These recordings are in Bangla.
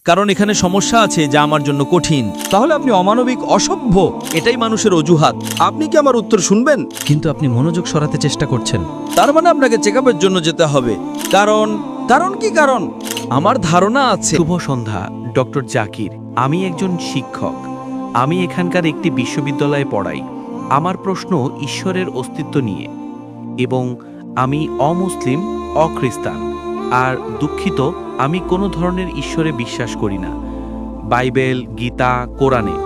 কারণ এখানে সমস্যা আছে যা আমার জন্য কঠিন। তাহলে আপনি অমানবিক, অসভ্য, এটাই মানুষের অজুহাত। আপনি কি আমার উত্তর শুনবেন? কিন্তু আপনি মনোযোগ সরাতে চেষ্টা করছেন। তার মানে আপনাকে চেকআপের জন্য যেতে হবে। কারণ কি কারণ? আমার ধারণা আছে। শুভ সন্ধ্যা, ডক্টর জাকির। আমি একজন শিক্ষক। আমি এখানকার একটি বিশ্ববিদ্যালয়ে পড়াই। আমার প্রশ্ন ঈশ্বরের অস্তিত্ব নিয়ে, এবং আমি অমুসলিম, অখ্রিস্টান, আর দুঃখিত, আমি কোনো ধরনের ঈশ্বরে বিশ্বাস করি না। বাইবেল, গীতা, কোরআনে।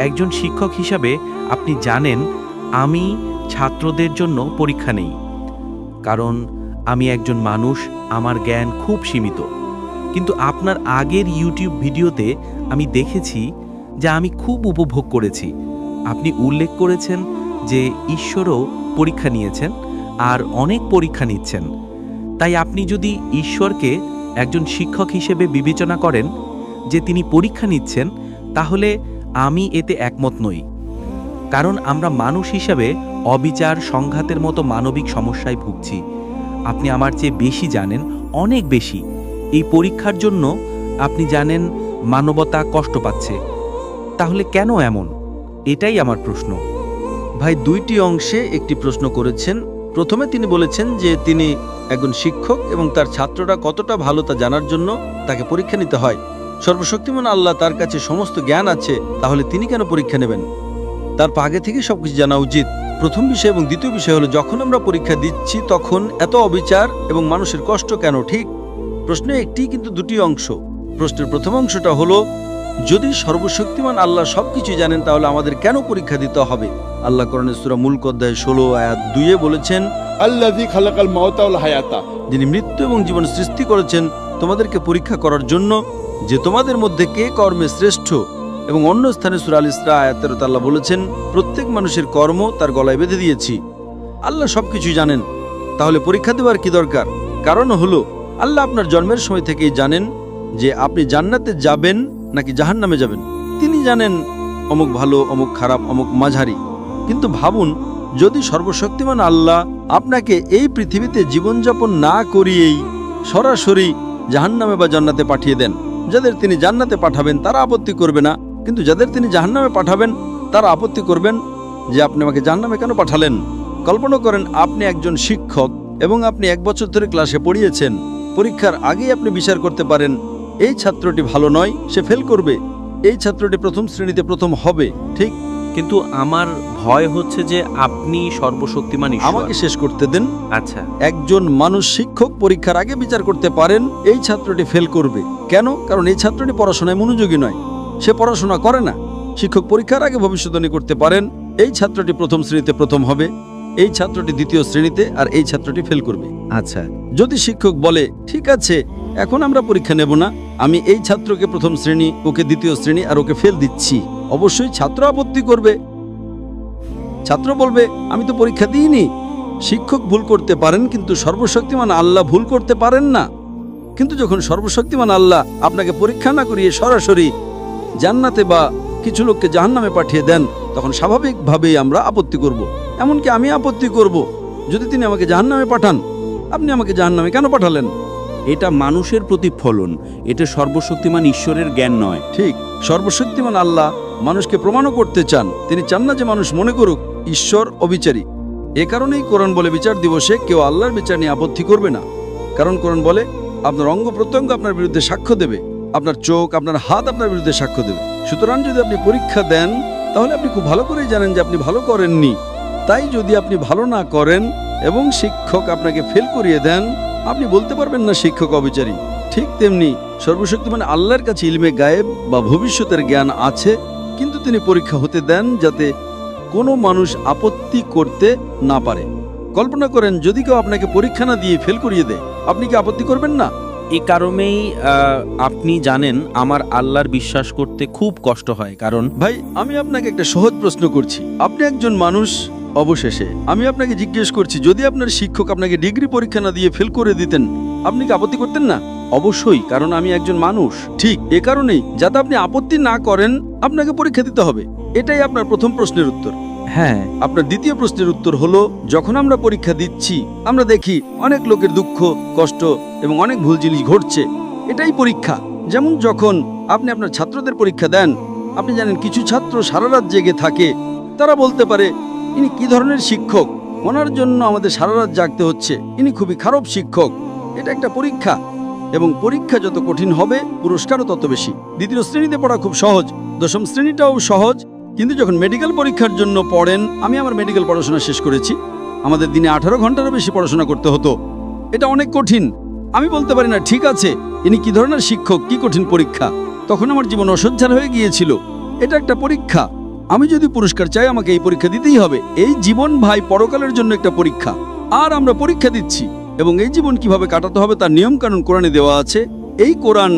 একজন শিক্ষক হিসাবে আপনি জানেন আমি ছাত্রদের জন্য পরীক্ষা নেই, কারণ আমি একজন মানুষ, আমার জ্ঞান খুব সীমিত। কিন্তু আপনার আগের ইউটিউব ভিডিওতে আমি দেখেছি যা আমি খুব উপভোগ করেছি। আপনি উল্লেখ করেছেন যে ঈশ্বরও পরীক্ষা নিয়েছেন আর অনেক পরীক্ষা নিচ্ছেন। তাই আপনি যদি ঈশ্বরকে একজন শিক্ষক হিসেবে বিবেচনা করেন যে তিনি পরীক্ষা নিচ্ছেন, তাহলে আমি এতে একমত নই। কারণ আমরা মানুষ হিসাবে অবিচার, সংঘাতের মতো মানবিক সমস্যায় ভুগছি। আপনি আমার চেয়ে বেশি জানেন, অনেক বেশি। এই পরীক্ষার জন্য আপনি জানেন মানবতা কষ্ট পাচ্ছে। তাহলে কেন এমন? এটাই আমার প্রশ্ন। ভাই, দুইটি অংশে একটি প্রশ্ন করেছেন। প্রথমে তিনি বলেছেন যে তিনি একজন শিক্ষক এবং তার ছাত্ররা কতটা ভালো তা জানার জন্য তাকে পরীক্ষা নিতে হয়। সর্বশক্তিমান আল্লাহ, তার কাছে সমস্ত জ্ঞান আছে, তাহলে তিনি কেন পরীক্ষা নেবেন? তার আগে থেকে সবকিছু জানা উচিত। প্রথম বিষয় এবং দ্বিতীয় বিষয় হলো, যখন আমরা পরীক্ষা দিচ্ছি তখন এত অবিচার এবং মানুষের কষ্ট কেন? ঠিক, প্রশ্ন একটি কিন্তু দুটি অংশ। প্রশ্নের প্রথম অংশটা হলো, যদি সর্বশক্তিমান আল্লাহ সবকিছু জানেন তাহলে আমাদের কেন পরীক্ষা দিতে হবে? আল্লাহ কোরআনের সূরা মুলক অধ্যায় 16 আয়াত 2 বলেছেন, আল্লাযী খালাকাল মাউতা ওয়াল হায়াতা, যিনি মৃত্যু এবং জীবন সৃষ্টি করেছেন তোমাদেরকে পরীক্ষা করার জন্য যে তোমাদের মধ্যে কে কর্মে শ্রেষ্ঠ। এবং অন্য স্থানে সূরা আল ইসরা আয়াত 13 আল্লাহ বলেছেন, প্রত্যেক মানুষের কর্ম তার গলায় বেঁধে দিয়েছি। আল্লাহ সবকিছু জানেন, তাহলে পরীক্ষা দেওয়ার কি দরকার? কারণ হলো, আল্লাহ আপনার জন্মের সময় থেকেই জানেন যে আপনি জান্নাতে যাবেন নাকি জাহান্নামে যাবেন। তিনি জানেন অমুক ভালো, অমুক খারাপ, অমুক মাঝারি। কিন্তু ভাবুন, যদি সর্বশক্তিমান আল্লাহ আপনাকে এই পৃথিবীতে জীবনযাপন না করিয়েই সরাসরি জাহান্নামে বা জান্নাতে পাঠিয়ে দেন। যাদের তিনি জান্নাতে পাঠাবেন তারা আপত্তি করবে না, কিন্তু যাদের তিনি জাহান্নামে পাঠাবেন তারা আপত্তি করবেন যে আপনি আমাকে জাহান্নামে কেন পাঠালেন। কল্পনা করেন, আপনি একজন শিক্ষক এবং আপনি 1 বছর ধরে ক্লাসে পড়িয়েছেন। পরীক্ষার আগেই আপনি বিচার করতে পারেন, এই ছাত্রটি ভালো নয়, সে ফেল করবে, এই ছাত্রটি প্রথম শ্রেণীতে প্রথম হবে। ঠিক, কিন্তু আমার ভয় হচ্ছে যে আপনি সর্বশক্তিমান ঈশ্বর। আমাকে শেষ করতে দেন। আচ্ছা, একজন মানুষ শিক্ষক পরীক্ষার আগে বিচার করতে পারেন এই ছাত্রটি ফেল করবে। কেন? কারণ এই ছাত্রটি পড়াশোনায় মনোযোগী নয়, সে পড়াশোনা করে না। শিক্ষক পরীক্ষার আগে ভবিষ্যদ্বাণী করতে পারেন এই ছাত্রটি প্রথম শ্রেণীতে প্রথম হবে, এই ছাত্রটি দ্বিতীয় শ্রেণীতে, আর এই ছাত্রটি ফেল করবে। আচ্ছা, যদি শিক্ষক বলে, ঠিক আছে এখন আমরা পরীক্ষা নেব না, আমি এই ছাত্রকে প্রথম শ্রেণী, ওকে দ্বিতীয় শ্রেণী, আর ওকে ফেল দিচ্ছি, অবশ্যই ছাত্র আপত্তি করবে। ছাত্র বলবে, আমি তো পরীক্ষা দিইনি। শিক্ষক ভুল করতে পারেন, কিন্তু সর্বশক্তিমান আল্লাহ ভুল করতে পারেন না। কিন্তু যখন সর্বশক্তিমান আল্লাহ আপনাকে পরীক্ষা না করিয়ে সরাসরি জান্নাতে বা কিছু লোককে জাহান্নামে পাঠিয়ে দেন, তখন স্বাভাবিকভাবেই আমরা আপত্তি করব। এমনকি আমি আপত্তি করব, যদি তিনি আমাকে জাহান্নামে পাঠান, আপনি আমাকে জাহান্নামে কেন পাঠালেন? এটা মানুষের প্রতিফলন, এটা সর্বশক্তিমান ঈশ্বরের জ্ঞান নয়। ঠিক, সর্বশক্তিমান আল্লাহ মানুষকে প্রমাণও করতে চান। তিনি চান না যে মানুষ মনে করুক ঈশ্বর অবিচারী। এ কারণেই কোরআন বলে, বিচার দিবসে কেউ আল্লাহর বিচার নিয়ে আপত্তি করবে না। কারণ কোরআন বলে, আপনার অঙ্গ প্রত্যঙ্গ আপনার বিরুদ্ধে সাক্ষ্য দেবে, আপনার চোখ, আপনার হাত আপনার বিরুদ্ধে সাক্ষ্য দেবে। সুতরাং যদি আপনি পরীক্ষা দেন, তাহলে আপনি খুব ভালো করেই জানেন যে আপনি ভালো করেননি। তাই যদি আপনি ভালো না করেন এবং শিক্ষক আপনাকে ফেল করিয়ে দেন, আপনি বলতে পারবেন না শিক্ষক অবিচারী। ঠিক তেমনি সর্বশক্তিমান আল্লাহর কাছে ইলমে গায়েব বা ভবিষ্যতের জ্ঞান আছে, কিন্তু তিনি পরীক্ষা হতে দেন যাতে কোনো মানুষ আপত্তি করতে না পারে। কল্পনা করেন, যদি কেউ আপনাকে পরীক্ষা না দিয়ে ফেল করিয়ে দেয়, আপনি কি আপত্তি করবেন না? এই কারণেই আপনি জানেন আমার আল্লাহর বিশ্বাস করতে খুব কষ্ট হয়। কারণ ভাই, আমি আপনাকে একটা সহজ প্রশ্ন করছি। আপনি একজন মানুষ, অবশেষে আমি আপনাকে জিজ্ঞেস করছি, যদি আপনার শিক্ষক আপনাকে ডিগ্রি পরীক্ষা না দিয়ে ফেল করে দিতেন, আপনি কি আপত্তি করতেন না? অবশ্যই, কারণ আমি একজন মানুষ। ঠিক, এ কারণেই যাতে আপনি আপত্তি না করেন আপনাকে পরীক্ষা দিতে হবে। এটাই আপনার প্রথম প্রশ্নের উত্তর। হ্যাঁ, আপনার দ্বিতীয় প্রশ্নের উত্তর হলো, যখন আমরা পরীক্ষা দিচ্ছি আমরা দেখি অনেক লোকের দুঃখ, কষ্ট এবং অনেক ভুল জিনিস ঘটছে। এটাই পরীক্ষা। যেমন যখন আপনি আপনার ছাত্রদের পরীক্ষা দেন, আপনি জানেন কিছু ছাত্র সারা রাত জেগে থাকে। তারা বলতে পারে, ইনি কি ধরনের শিক্ষক, ওনার জন্য আমাদের সারা রাত জাগতে হচ্ছে, ইনি খুবই খারাপ শিক্ষক। এটা একটা পরীক্ষা, এবং পরীক্ষা যত কঠিন হবে পুরস্কারও তত বেশি। দ্বিতীয় শ্রেণীতে পড়া খুব সহজ, দশম শ্রেণীটাও সহজ, কিন্তু যখন মেডিকেল পরীক্ষার জন্য পড়েন, আমি আমার মেডিকেল পড়াশোনা শেষ করেছি, আমাদের দিনে 18 ঘন্টারও বেশি পড়াশোনা করতে হতো। এটা অনেক কঠিন। আমি বলতে পারি না ঠিক আছে ইনি কি ধরনের শিক্ষক, কি কঠিন পরীক্ষা। তখন আমার জীবন অসহ্য হয়ে গিয়েছিল। এটা একটা পরীক্ষা, আমি যদি পুরস্কার চাই আমাকে এই পরীক্ষা দিতেই হবে। এই জীবন ভাই পরকালের জন্য একটা পরীক্ষা, আর আমরা পরীক্ষা দিচ্ছি, এবং এই জীবন কিভাবে কাটাতে হবে তার নিয়ম কানুন কোরআনে দেওয়া আছে। এই কোরআন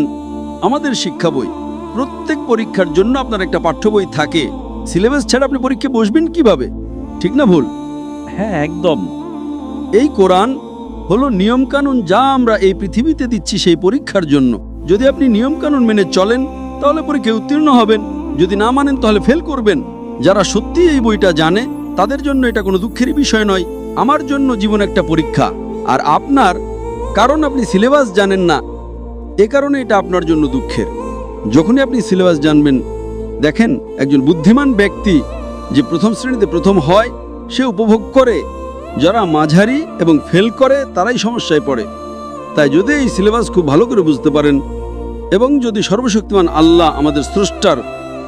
আমাদের শিক্ষা বই। প্রত্যেক পরীক্ষার জন্য আপনার একটা পাঠ্য বই থাকে। সিলেবাস ছাড়া আপনি পরীক্ষা বসবেন কিভাবে? ঠিক না ভুল? হ্যাঁ, একদম। এই কোরআন হলো নিয়মকানুন যা আমরা এই পৃথিবীতে দিচ্ছি সেই পরীক্ষার জন্য। যদি আপনি নিয়মকানুন মেনে চলেন তাহলে পরীক্ষায় উত্তীর্ণ হবেন, যদি না মানেন তাহলে ফেল করবেন। যারা সত্যি এই বইটা জানে তাদের জন্য এটা কোনো দুঃখেরই বিষয় নয়। আমার জন্য জীবন একটা পরীক্ষা, আর আপনার, কারণ আপনি সিলেবাস জানেন না, এ কারণে এটা আপনার জন্য দুঃখের। যখনই আপনি সিলেবাস জানবেন, দেখেন একজন বুদ্ধিমান ব্যক্তি যে প্রথম শ্রেণীতে প্রথম হয় সে উপভোগ করে, যারা মাঝারি এবং ফেল করে তারাই সমস্যায় পড়ে। তাই যদি এই সিলেবাস খুব ভালো করে বুঝতে পারেন এবং যদি সর্বশক্তিমান আল্লাহ আমাদের স্রষ্টার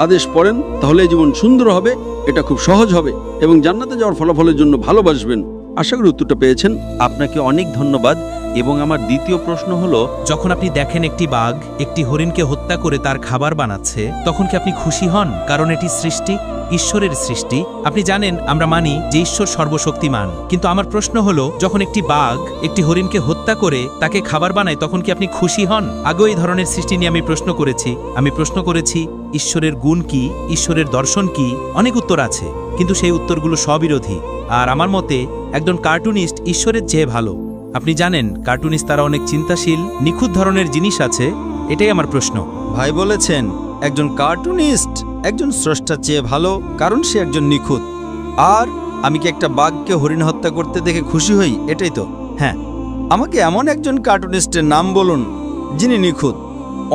আদেশ পড়েন, তাহলে এই জীবন সুন্দর হবে, এটা খুব সহজ হবে, এবং জান্নাতে যাওয়ার ফলাফলের জন্য ভালোবাসবেন। আশা করি উত্তরটা পেয়েছেন। আপনাকে অনেক ধন্যবাদ। এবং আমার দ্বিতীয় প্রশ্ন হলো, যখন আপনি দেখেন একটি বাঘ একটি হরিণকে হত্যা করে তার খাবার বানাচ্ছে, তখন কি আপনি খুশি হন? কারণ এটি সৃষ্টি, ঈশ্বরের সৃষ্টি। আপনি জানেন আমরা মানি যে ঈশ্বর সর্বশক্তিমান, কিন্তু আমার প্রশ্ন হলো, যখন একটি বাঘ একটি হরিণকে হত্যা করে তাকে খাবার বানায়, তখন কি আপনি খুশি হন? আগেও এই ধরনের সৃষ্টি নিয়ে আমি প্রশ্ন করেছি ঈশ্বরের গুণ কি, ঈশ্বরের দর্শন কি, অনেক উত্তর আছে, কিন্তু সেই উত্তরগুলো স্ববিরোধী। আর আমার মতে একজন কার্টুনিস্ট ঈশ্বরের চেয়ে ভালো। আপনি জানেন কার্টুনিস্ট তারা অনেক চিন্তাশীল, নিখুঁত ধরনের জিনিস আছে। এটাই আমার প্রশ্ন। ভাই বলেছেন একজন কার্টুনিস্ট একজন স্রষ্টার চেয়ে ভালো, কারণ সে একজন নিখুঁত। আর আমি কি একটা বাঘকে হরিণ হত্যা করতে দেখে খুশি হই? এটাই তো। হ্যাঁ, আমাকে এমন একজন কার্টুনিস্টের নাম বলুন যিনি নিখুঁত।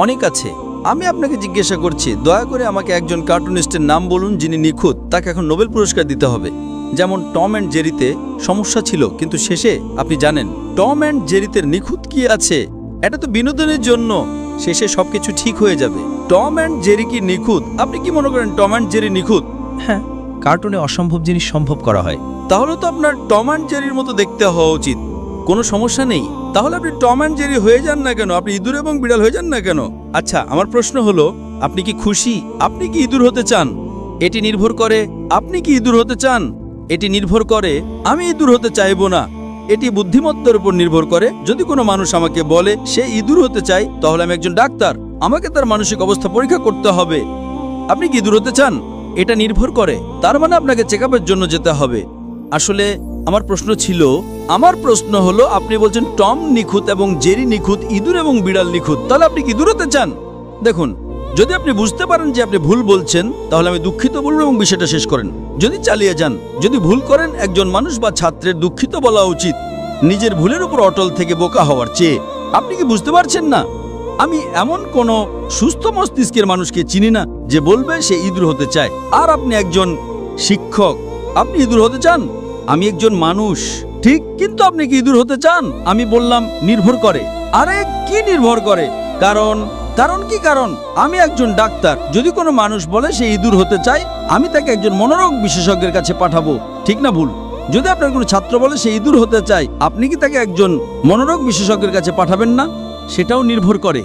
অনেক আছে, আমি আপনাকে জিজ্ঞাসা করছি, দয়া করে আমাকে একজন কার্টুনিস্টের নাম বলুন যিনি নিখুঁত। তাকে এখন নোবেল পুরস্কার দিতে হবে। যেমন টম অ্যান্ড জেরিতে সমস্যা ছিল, কিন্তু শেষে আপনি জানেন টম অ্যান্ড জেরিতে নিখুঁত কি আছে? এটা তো বিনোদনের জন্য, শেষে সবকিছু ঠিক হয়ে যাবে। টম অ্যান্ড জেরি কি নিখুঁত? আপনি কি মনে করেন টম অ্যান্ড জেরি নিখুঁত? হ্যাঁ, কার্টুনে অসম্ভব জিনিস সম্ভব করা হয়। তাহলে তো আপনার টম অ্যান্ড জেরির মতো দেখতে হওয়া উচিত। কোনো সমস্যা নেই, তাহলে আপনি টম অ্যান্ড জেরি হয়ে যান না কেন? আপনি ইঁদুর এবং বিড়াল হয়ে যান না কেন? আচ্ছা, আমার প্রশ্ন হলো, আপনি কি খুশি? আপনি কি ইঁদুর হতে চান? এটি নির্ভর করে আপনি কি ইঁদুর হতে চান। এটি নির্ভর করে আমি ইঁদুর হতে চাইবো না। এটি বুদ্ধিমত্তার উপর নির্ভর করে। যদি কোনো মানুষ আমাকে বলে সে ইঁদুর হতে চায়, তাহলে আমি একজন ডাক্তার, আমাকে তার মানসিক অবস্থা পরীক্ষা করতে হবে। আপনি কি ইঁদুর হতে চান? এটা নির্ভর করে, তার মানে আপনাকে চেকআপের জন্য যেতে হবে। আসলে আমার প্রশ্ন হলো, আপনি বলছেন টম নিখুঁত এবং জেরি নিখুঁত, ইঁদুর এবং বিড়াল নিখুঁত, তাহলে আপনি কি ইঁদুর হতে চান? দেখুন, যদি আপনি বুঝতে পারেন যে আপনি ভুল বলছেন, তাহলে আমি দুঃখিত বলবো এবং বিষয়টা শেষ করেন। যদি চালিয়ে যান, যদি ভুল করেন, একজন মানুষ বা ছাত্রের দুঃখিত বলা উচিত নিজের ভুলের উপর অটল থেকে বোকা হওয়ার চেয়ে। আপনি কি বুঝতে পারছেন না? আমি এমন কোন সুস্থ মস্তিষ্কের মানুষকে চিনি না যে বলবে সে ইঁদুর হতে চায়। আর আপনি একজন শিক্ষক, আপনি ইঁদুর হতে চান? আমি একজন মানুষ, ঠিক, কিন্তু আপনি কি ইঁদুর হতে চান? আমি বললাম নির্ভর করে। আরে কি নির্ভর করে? কারণ কি কারণ? আমি একজন ডাক্তার, যদি কোনো মানুষ বলে সে ইঁদুর হতে চায়, আমি তাকে একজন মনোরোগ বিশেষজ্ঞের কাছে পাঠাবো, ঠিক না ভুল? যদি আপনার কোনো ছাত্র বলে সে ইঁদুর হতে চায়, আপনি কি তাকে একজন মনোরোগ বিশেষজ্ঞের কাছে পাঠাবেন না? সেটাও নির্ভর করে।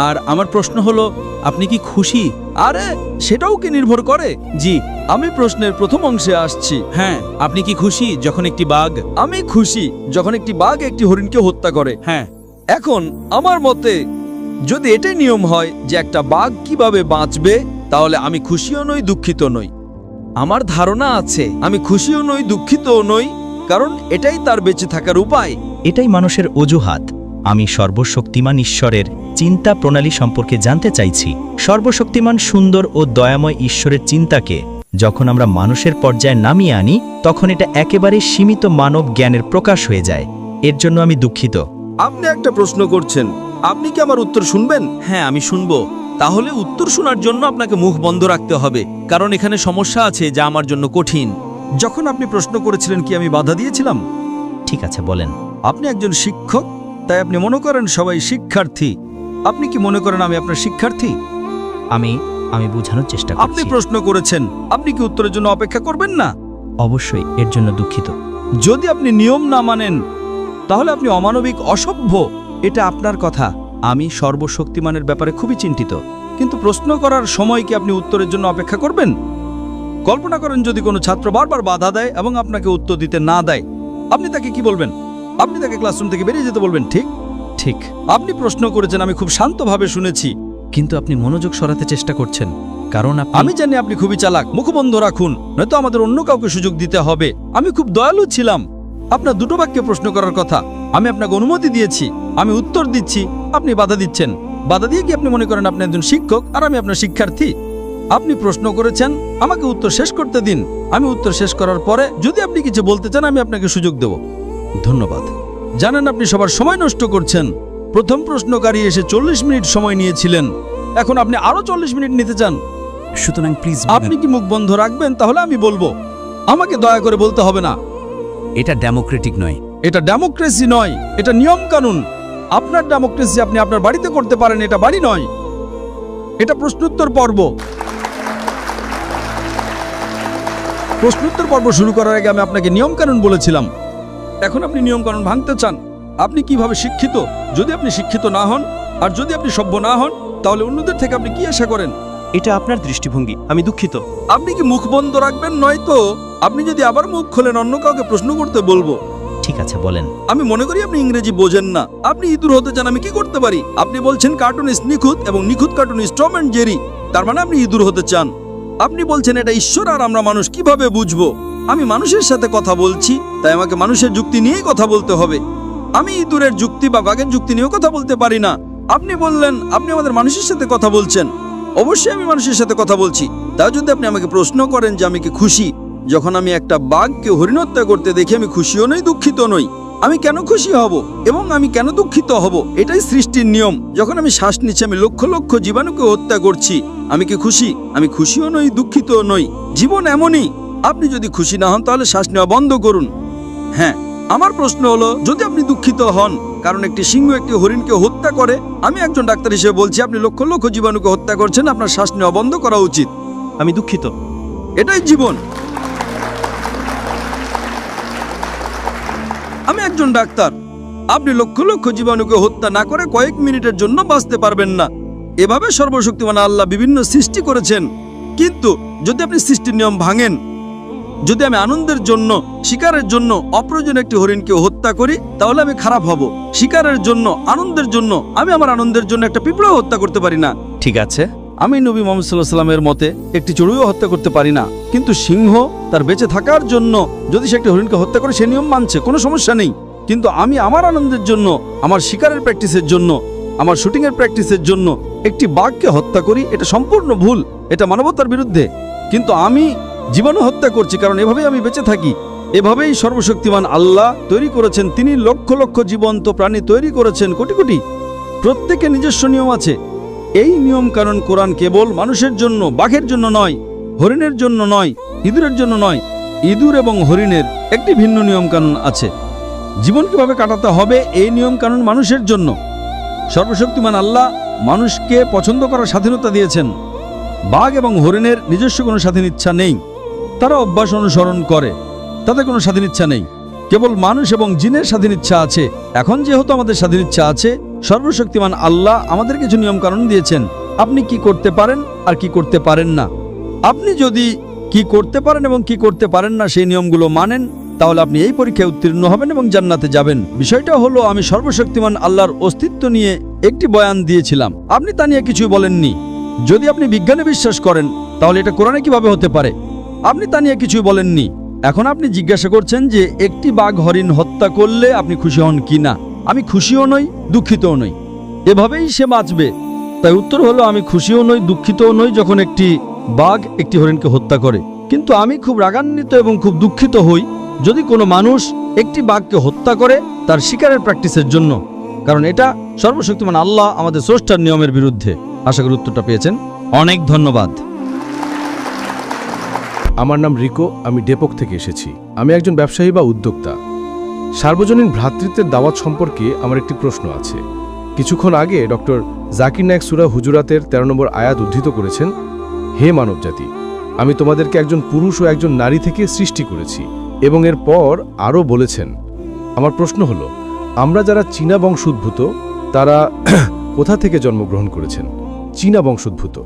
আর আমার প্রশ্ন হলো, আপনি কি খুশি? আরে সেটাও কি নির্ভর করে? জি, আমি প্রশ্নের প্রথম অংশে আসছি। হ্যাঁ, আপনি কি খুশি যখন একটি বাঘ? আমি খুশি যখন একটি বাঘ একটি হরিণকে হত্যা করে। হ্যাঁ। এখন আমার মতে যদি এটাই নিয়ম হয় যে একটা বাঘ কিভাবে বাঁচবে, তাহলে আমি খুশিও নই, দুঃখিত নই। আমার ধারণা আছে আমি খুশিও নই, দুঃখিতও নই, কারণ এটাই তার বেঁচে থাকার উপায়। এটাই মানুষের অজুহাত। আমি সর্বশক্তিমান ঈশ্বরের চিন্তা প্রণালী সম্পর্কে জানতে চাইছি। সর্বশক্তিমান, সুন্দর ও দয়াময় ঈশ্বরের চিন্তাকে যখন আমরা মানুষের পর্যায়ে নামিয়ে আনি, তখন এটা একেবারে সীমিত মানব জ্ঞানের প্রকাশ হয়ে যায়। এর জন্য আমি দুঃখিত। আপনি একটা প্রশ্ন করছেন, আপনি কি আমার উত্তর শুনবেন? হ্যাঁ, আমি শুনবো। তাহলে উত্তর শোনার জন্য আপনাকে মুখ বন্ধ রাখতে হবে, কারণ এখানে সমস্যা আছে যা আমার জন্য কঠিন। যখন আপনি প্রশ্ন করেছিলেন কি আমি বাধা দিয়েছিলাম? ঠিক আছে, বলেন। আপনি একজন শিক্ষক, তাই আপনি মনে করেন সবাই শিক্ষার্থী। আপনি কি মনে করেন আমি আপনার শিক্ষার্থী? আমি বোঝানোর চেষ্টা আপনি করছি। প্রশ্ন করেছেন, আপনি কি উত্তরের জন্য অপেক্ষা করবেন না? অবশ্যই, এর জন্য দুঃখিত। যদি আপনি নিয়ম না মানেন তাহলে আপনি অমানবিক, অসভ্য। এটা আপনার কথা। আমি সর্বশক্তিমানের ব্যাপারে খুবই চিন্তিত, কিন্তু প্রশ্ন করার সময় কি আপনি উত্তরের জন্য অপেক্ষা করবেন? কল্পনা করেন যদি কোনো ছাত্র বারবার বাধা দেয় এবং আপনাকে উত্তর দিতে না দেয়, আপনি তাকে কি বলবেন? আপনি তাকে ক্লাসরুম থেকে বেরিয়ে যেতে বলবেন, ঠিক? ঠিক। আপনি প্রশ্ন করেছেন, আমি খুব শান্তভাবে শুনেছি, কিন্তু আপনি মনোযোগ সরাতে চেষ্টা করছেন, কারণ আমি জানি আপনি খুবই চালাক। মুখ বন্ধ রাখুন, নয়তো আমাদের অন্য কাউকে সুযোগ দিতে হবে। আমি খুব দয়ালু ছিলাম। আপনার দুটো বাক্যে প্রশ্ন করার কথা, আমি আপনাকে অনুমতি দিয়েছি, আমি উত্তর দিচ্ছি, আপনি বাধা দিচ্ছেন। বাধা দিয়ে কি আপনি মনে করেন আপনি একজন শিক্ষক আর আমি আপনার শিক্ষার্থী? আপনি প্রশ্ন করেছেন, আমাকে উত্তর শেষ করতে দিন। আমি উত্তর শেষ করার পরে যদি আপনি কিছু বলতে চান আমি আপনাকে সুযোগ দেব। ধন্যবাদ। জানেন আপনি সবার সময় নষ্ট করছেন। প্রথম প্রশ্নকারী এসে 40 মিনিট সময় নিয়েছিলেন, এখন আপনি আরো 40 মিনিট নিতে চান। সুতরাং প্লিজ আপনি কি মুখ বন্ধ রাখবেন? তাহলে আমি বলবো। আমাকে দয়া করে বলতে হবে না। এটা ডেমোক্রেটিক নয়। এটা ডেমোক্রেসি নয়, এটা নিয়ম কানুন। আপনার ডেমোক্রেসি আপনি আপনার বাড়িতে করতে পারেন, এটা বাড়ি নয়। এটা প্রশ্নোত্তর পর্ব। প্রশ্নোত্তর পর্ব শুরু করার আগে আমি আপনাকে নিয়ম কানুন বলেছিলাম। এখন আপনি নিয়ম কানুন ভাঙতে চান। আপনি কিভাবে শিক্ষিত? যদি আপনি শিক্ষিত না হন আর যদি আপনি সভ্য না হন, তাহলে অন্যদের থেকে আপনি কি আশা করেন? এটা আপনার দৃষ্টিভঙ্গি, আমি দুঃখিত। আপনি কি মুখ বন্ধ রাখবেন? নয়তো আপনি যদি আবার মুখ খোলেন অন্য কাউকে প্রশ্ন করতে বলবো। ঠিক আছে, বলেন। আমি মনে করি আপনি ইংরেজি বোঝেন না। আপনি ইঁদুর হতে চান, আমি কি করতে পারি? আপনি বলছেন কার্টুনিস্ট নিখুঁত এবং নিখুঁত কার্টুনিস্ট টম অ্যান্ড জেরি, তার মানে আপনি ইঁদুর হতে চান। আপনি বলছেন এটা ঈশ্বর আর আমরা মানুষ, কিভাবে বুঝবো? আমি মানুষের সাথে কথা বলছি, তাই আমাকে মানুষের যুক্তি নিয়েই কথা বলতে হবে। আমি ইঁদুরের যুক্তি বা বাঘের যুক্তি নিয়েও কথা বলতে পারি না। আপনি বললেন আপনি আমাদের মানুষের সাথে কথা বলছেন। অবশ্যই আমি মানুষের সাথে কথা বলছি। তা যদি আপনি আমাকে প্রশ্ন করেন যে আমি কি খুশি যখন আমি একটা বাঘকে হরিণ হত্যা করতে দেখি, আমি খুশিও নই, দুঃখিত নই। আমি কেন খুশি হব এবং আমি কেন দুঃখিত হব? এটাই সৃষ্টির নিয়ম। যখন আমি শ্বাস নিচ্ছি, আমি লক্ষ লক্ষ জীবাণুকে হত্যা করছি। আমি কি খুশি? আমি খুশিও নই, দুঃখিতও নই। জীবন এমনই। আপনি যদি খুশি না হন তাহলে শ্বাস নেওয়া বন্ধ করুন। হ্যাঁ, আমার প্রশ্ন হলো, যদি আপনি দুঃখিত হন কারণ একটি সিংহ একটি হরিণকে হত্যা করে, আমি একজন ডাক্তার হিসেবে বলছি আপনি লক্ষ লক্ষ জীবাণুকে হত্যা করছেন, আপনার শ্বাস নেওয়া বন্ধ করা উচিত। আমি দুঃখিত। এটাই জীবন। আমি একজন ডাক্তার। আপনি লক্ষ লক্ষ জীবাণুকে হত্যা না করে কয়েক মিনিটের জন্য বাঁচতে পারবেন না। এভাবে সর্বশক্তিমান আল্লাহ বিভিন্ন সৃষ্টি করেছেন। কিন্তু যদি আপনি সৃষ্টির নিয়ম ভাঙেন, যদি আমি আনন্দের জন্য, শিকারের জন্য অপ্রয়োজনীয় একটি হরিণকে হত্যা করি, তাহলে আমি খারাপ হব। শিকারের জন্য, আনন্দের জন্য আমি আমার আনন্দের জন্য একটা পিঁপড়াও হত্যা করতে পারি না। ঠিক আছে। আমি নবী মুহাম্মদ সাল্লাল্লাহু আলাইহি ওয়াসাল্লামের মতে একটি চড়ুইও হত্যা করতে পারি না। কিন্তু সিংহ তার বেঁচে থাকার জন্য যদি সে একটি হরিণকে হত্যা করে, সে নিয়ম মানছে, কোনো সমস্যা নেই। কিন্তু আমি আমার আনন্দের জন্য, আমার শিকারের প্র্যাকটিসের জন্য, আমার শুটিংয়ের প্র্যাকটিসের জন্য একটি বাঘকে হত্যা করি, এটা সম্পূর্ণ ভুল, এটা মানবতার বিরুদ্ধে। কিন্তু আমি জীবাণু হত্যা করছি কারণ এভাবেই আমি বেঁচে থাকি। এভাবেই সর্বশক্তিমান আল্লাহ তৈরি করেছেন। তিনি লক্ষ লক্ষ জীবন্ত প্রাণী তৈরি করেছেন, কোটি কোটি। প্রত্যেকের নিজস্ব নিয়ম আছে। এই নিয়ম কানুন কোরআন কেবল মানুষের জন্য, বাঘের জন্য নয়, হরিণের জন্য নয়, ইঁদুরের জন্য নয়। ইঁদুর এবং হরিণের একটি ভিন্ন নিয়ম কানুন আছে। জীবন কিভাবে কাটাতে হবে এই নিয়ম কানুন মানুষের জন্য। সর্বশক্তিমান আল্লাহ মানুষকে পছন্দ করার স্বাধীনতা দিয়েছেন। বাঘ এবং হরিণের নিজস্ব কোনো স্বাধীন ইচ্ছা নেই। তারা অভ্যাস অনুসরণ করে, তাদের কোনো স্বাধীন ইচ্ছা নেই। কেবল মানুষ এবং জিনের স্বাধীন ইচ্ছা আছে। এখন যেহেতু আমাদের স্বাধীন ইচ্ছা আছে, সর্বশক্তিমান আল্লাহ আমাদের কিছু নিয়ম কানুন দিয়েছেন। আপনি কি করতে পারেন আর কি করতে পারেন না। আপনি যদি কি করতে পারেন এবং কি করতে পারেন না সেই নিয়মগুলো মানেন, তাহলে আপনি এই পরীক্ষায় উত্তীর্ণ হবেন এবং জান্নাতে যাবেন। বিষয়টা হলো, আমি সর্বশক্তিমান আল্লাহর অস্তিত্ব নিয়ে একটি বয়ান দিয়েছিলাম, আপনি তা নিয়ে কিছুই বলেননি। যদি আপনি বিজ্ঞানে বিশ্বাস করেন, তাহলে এটা কোরআনে কিভাবে হতে পারে? আপনি তা নিয়ে কিছুই বলেননি। এখন আপনি জিজ্ঞাসা করছেন যে একটি বাঘ হরিণ হত্যা করলে আপনি খুশি হন কি না। আমি খুশিও নই, দুঃখিতও নই। এভাবেই সে বাঁচবে। তাই উত্তর হলো, আমি খুশিও নই, দুঃখিতও নই যখন একটি বাঘ একটি হরিণকে হত্যা করে। কিন্তু আমি খুব রাগান্বিত এবং খুব দুঃখিত হই যদি কোনো মানুষ একটি বাঘকে হত্যা করে তার শিকারের প্র্যাকটিসের জন্য, কারণ এটা সর্বশক্তিমান আল্লাহ আমাদের স্রষ্টার নিয়মের বিরুদ্ধে। আশা করি উত্তরটা পেয়েছেন। অনেক ধন্যবাদ। আমার নাম রিকো, আমি ডেপোক থেকে এসেছি। আমি একজন ব্যবসায়ী বা উদ্যোক্তা। সার্বজনীন ভ্রাতৃত্বের দাওয়াত সম্পর্কে আমার একটি প্রশ্ন আছে। কিছুক্ষণ আগে ডক্টর জাকির নায়েক সূরা হুজুরাতের 13 নম্বর আয়াত উদ্ধৃত করেছেন, হে মানবজাতি, আমি তোমাদেরকে একজন পুরুষ ও একজন নারী থেকে সৃষ্টি করেছি। এবং এরপর আরও বলেছেন। আমার প্রশ্ন হলো, আমরা যারা চীনা বংশোদ্ভূত তারা কোথা থেকে জন্মগ্রহণ করেছেন? চীনা বংশোদ্ভূত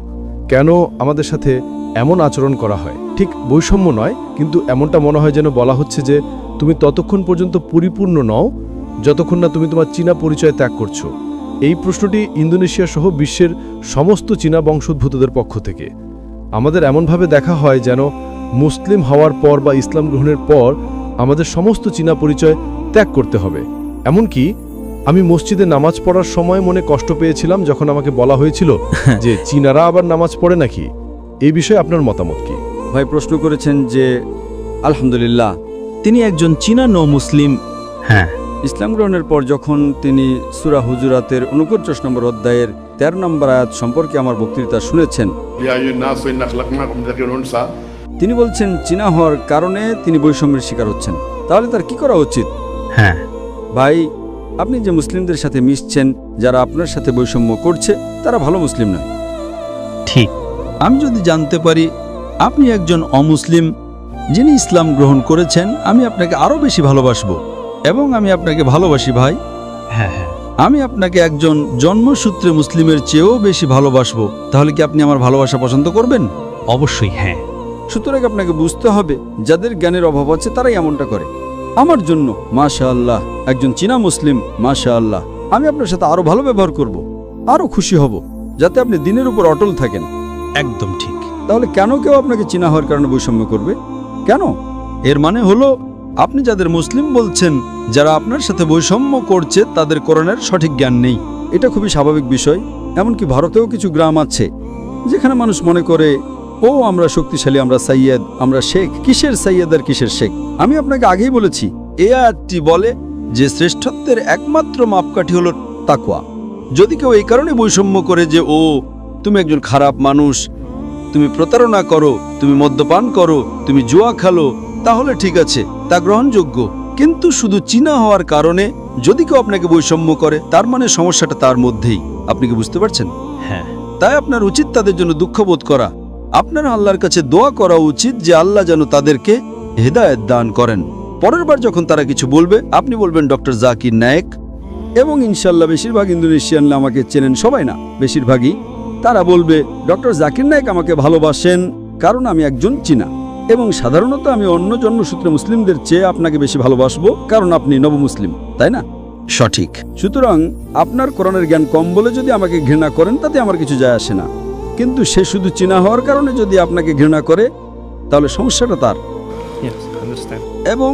কেন আমাদের সাথে এমন আচরণ করা হয়? ঠিক বৈষম্য নয়, কিন্তু এমনটা মনে হয় যেন বলা হচ্ছে যে তুমি ততক্ষণ পর্যন্ত পরিপূর্ণ নও যতক্ষণ না তুমি তোমার চীনা পরিচয় ত্যাগ করছো। এই প্রশ্নটি ইন্দোনেশিয়া সহ বিশ্বের সমস্ত চীনা বংশোদ্ভূতদের পক্ষ থেকে। আমাদের এমনভাবে দেখা হয় যেন মুসলিম হওয়ার পর বা ইসলাম গ্রহণের পর আমাদের সমস্ত চীনা পরিচয় ত্যাগ করতে হবে। এমনকি আমি মসজিদে নামাজ পড়ার সময় মনে কষ্ট পেয়েছিলাম যখন আমাকে বলা হয়েছিল যে চীনারা আবার নামাজ পড়ে নাকি। এই বিষয়ে আপনার মতামত কি? ভাই প্রশ্ন করেছেন যে আলহামদুলিল্লাহ তিনি একজন চীনা নৌ মুসলিম। হ্যাঁ, ইসলাম গ্রহণের পর যখন তিনি সূরা হুজুরাতের 49 নম্বর অধ্যায়ের 13 নম্বর আয়াত সম্পর্কে আমার বক্তৃতা শুনেছেন, يا أيها الناس إنا خلقناكم من ذكر وأنثى তিনি বলছেন চীনা হওয়ার কারণে তিনি বৈষম্যের শিকার হচ্ছেন। তাহলে তার কি করা উচিত? হ্যাঁ, ভাই আপনি যে মুসলিমদের সাথে মিশছেন, যারা আপনার সাথে বৈষম্য করছে তারা ভালো মুসলিম নয়। ঠিক। আমি যদি জানতে পারি আপনি একজন অমুসলিম যিনি ইসলাম গ্রহণ করেছেন, আমি আপনাকে আরও বেশি ভালোবাসবো এবং আমি আপনাকে ভালোবাসি ভাই। হ্যাঁ হ্যাঁ, আমি আপনাকে একজন জন্মসূত্রে মুসলিমের চেয়েও বেশি ভালোবাসবো। তাহলে কি আপনি আমার ভালোবাসা পছন্দ করবেন? অবশ্যই হ্যাঁ। সুতরাং আপনাকে বুঝতে হবে যাদের জ্ঞানের অভাব আছে তারাই এমনটা করে। আমার জন্য মাশাআল্লাহ একজন চীনা মুসলিম, মাশাআল্লাহ আমি আপনার সাথে আরো ভালো ব্যবহার করব, আরো খুশি হব, যাতে আপনি দিনের উপর অটল থাকেন। একদম ঠিক। তাহলে কেন কেউ আপনাকে চীনা হওয়ার কারণে বৈষম্য করবে? কেন? এর মানে হলো আপনি যাদের মুসলিম বলছেন, যারা আপনার সাথে বৈষম্য করছে তাদের কোরআনের সঠিক জ্ঞান নেই। এটা খুবই স্বাভাবিক বিষয়। এমনকি ভারতেও কিছু গ্রাম আছে যেখানে মানুষ মনে করে ও আমরা শক্তিশালী, আমরা সাইয়েদ, আমরা শেখ। কিসের সাইয়েদ আর কিসের শেখ? আমি আপনাকে আগেই বলেছি, এই আয়াতটি বলে যে শ্রেষ্ঠত্বের একমাত্র মাপকাঠি হলো তাকওয়া। যদি কেউ এই কারণে বৈষম্য করে যে ও তুমি একজন খারাপ মানুষ, তুমি প্রতারণা করো, তুমি মদ্যপান করো, তুমি জুয়া খেলো, তাহলে ঠিক আছে, তা গ্রহণযোগ্য। কিন্তু শুধু চীনা হওয়ার কারণে যদি কেউ আপনাকে বৈষম্য করে, তার মানে সমস্যাটা তার মধ্যেই। আপনি কি বুঝতে পারছেন? হ্যাঁ, তাই আপনার উচিত তাদের জন্য দুঃখবোধ করা। আপনার আল্লাহর কাছে দোয়া করা উচিত যে আল্লাহ যেন তাদেরকে হেদায়েত দান করেন। পরের বার যখন তারা কিছু বলবে, আপনি বলবেন ডক্টর জাকির নায়েক। এবং ইনশাল্লাহ বেশিরভাগ ইন্দোনেশিয়ানরা আমাকে চেনেন, সবাই না, বেশিরভাগই। তারা বলবে ডক্টর জাকির নায়েক আমাকে ভালোবাসেন কারণ আমি একজন চীনা, এবং সাধারণত আমি অন্য জন্মসূত্রে মুসলিমদের চেয়ে আপনাকে বেশি ভালোবাসবো কারণ আপনি নবমুসলিম, তাই না? সঠিক। সুতরাং আপনার কোরআনের জ্ঞান কম বলে যদি আমাকে ঘৃণা করেন তাতে আমার কিছু যায় আসে না। কিন্তু সে শুধু চীনা হওয়ার কারণে যদি আপনাকে ঘৃণা করে, তাহলে সমস্যাটা তার। এবং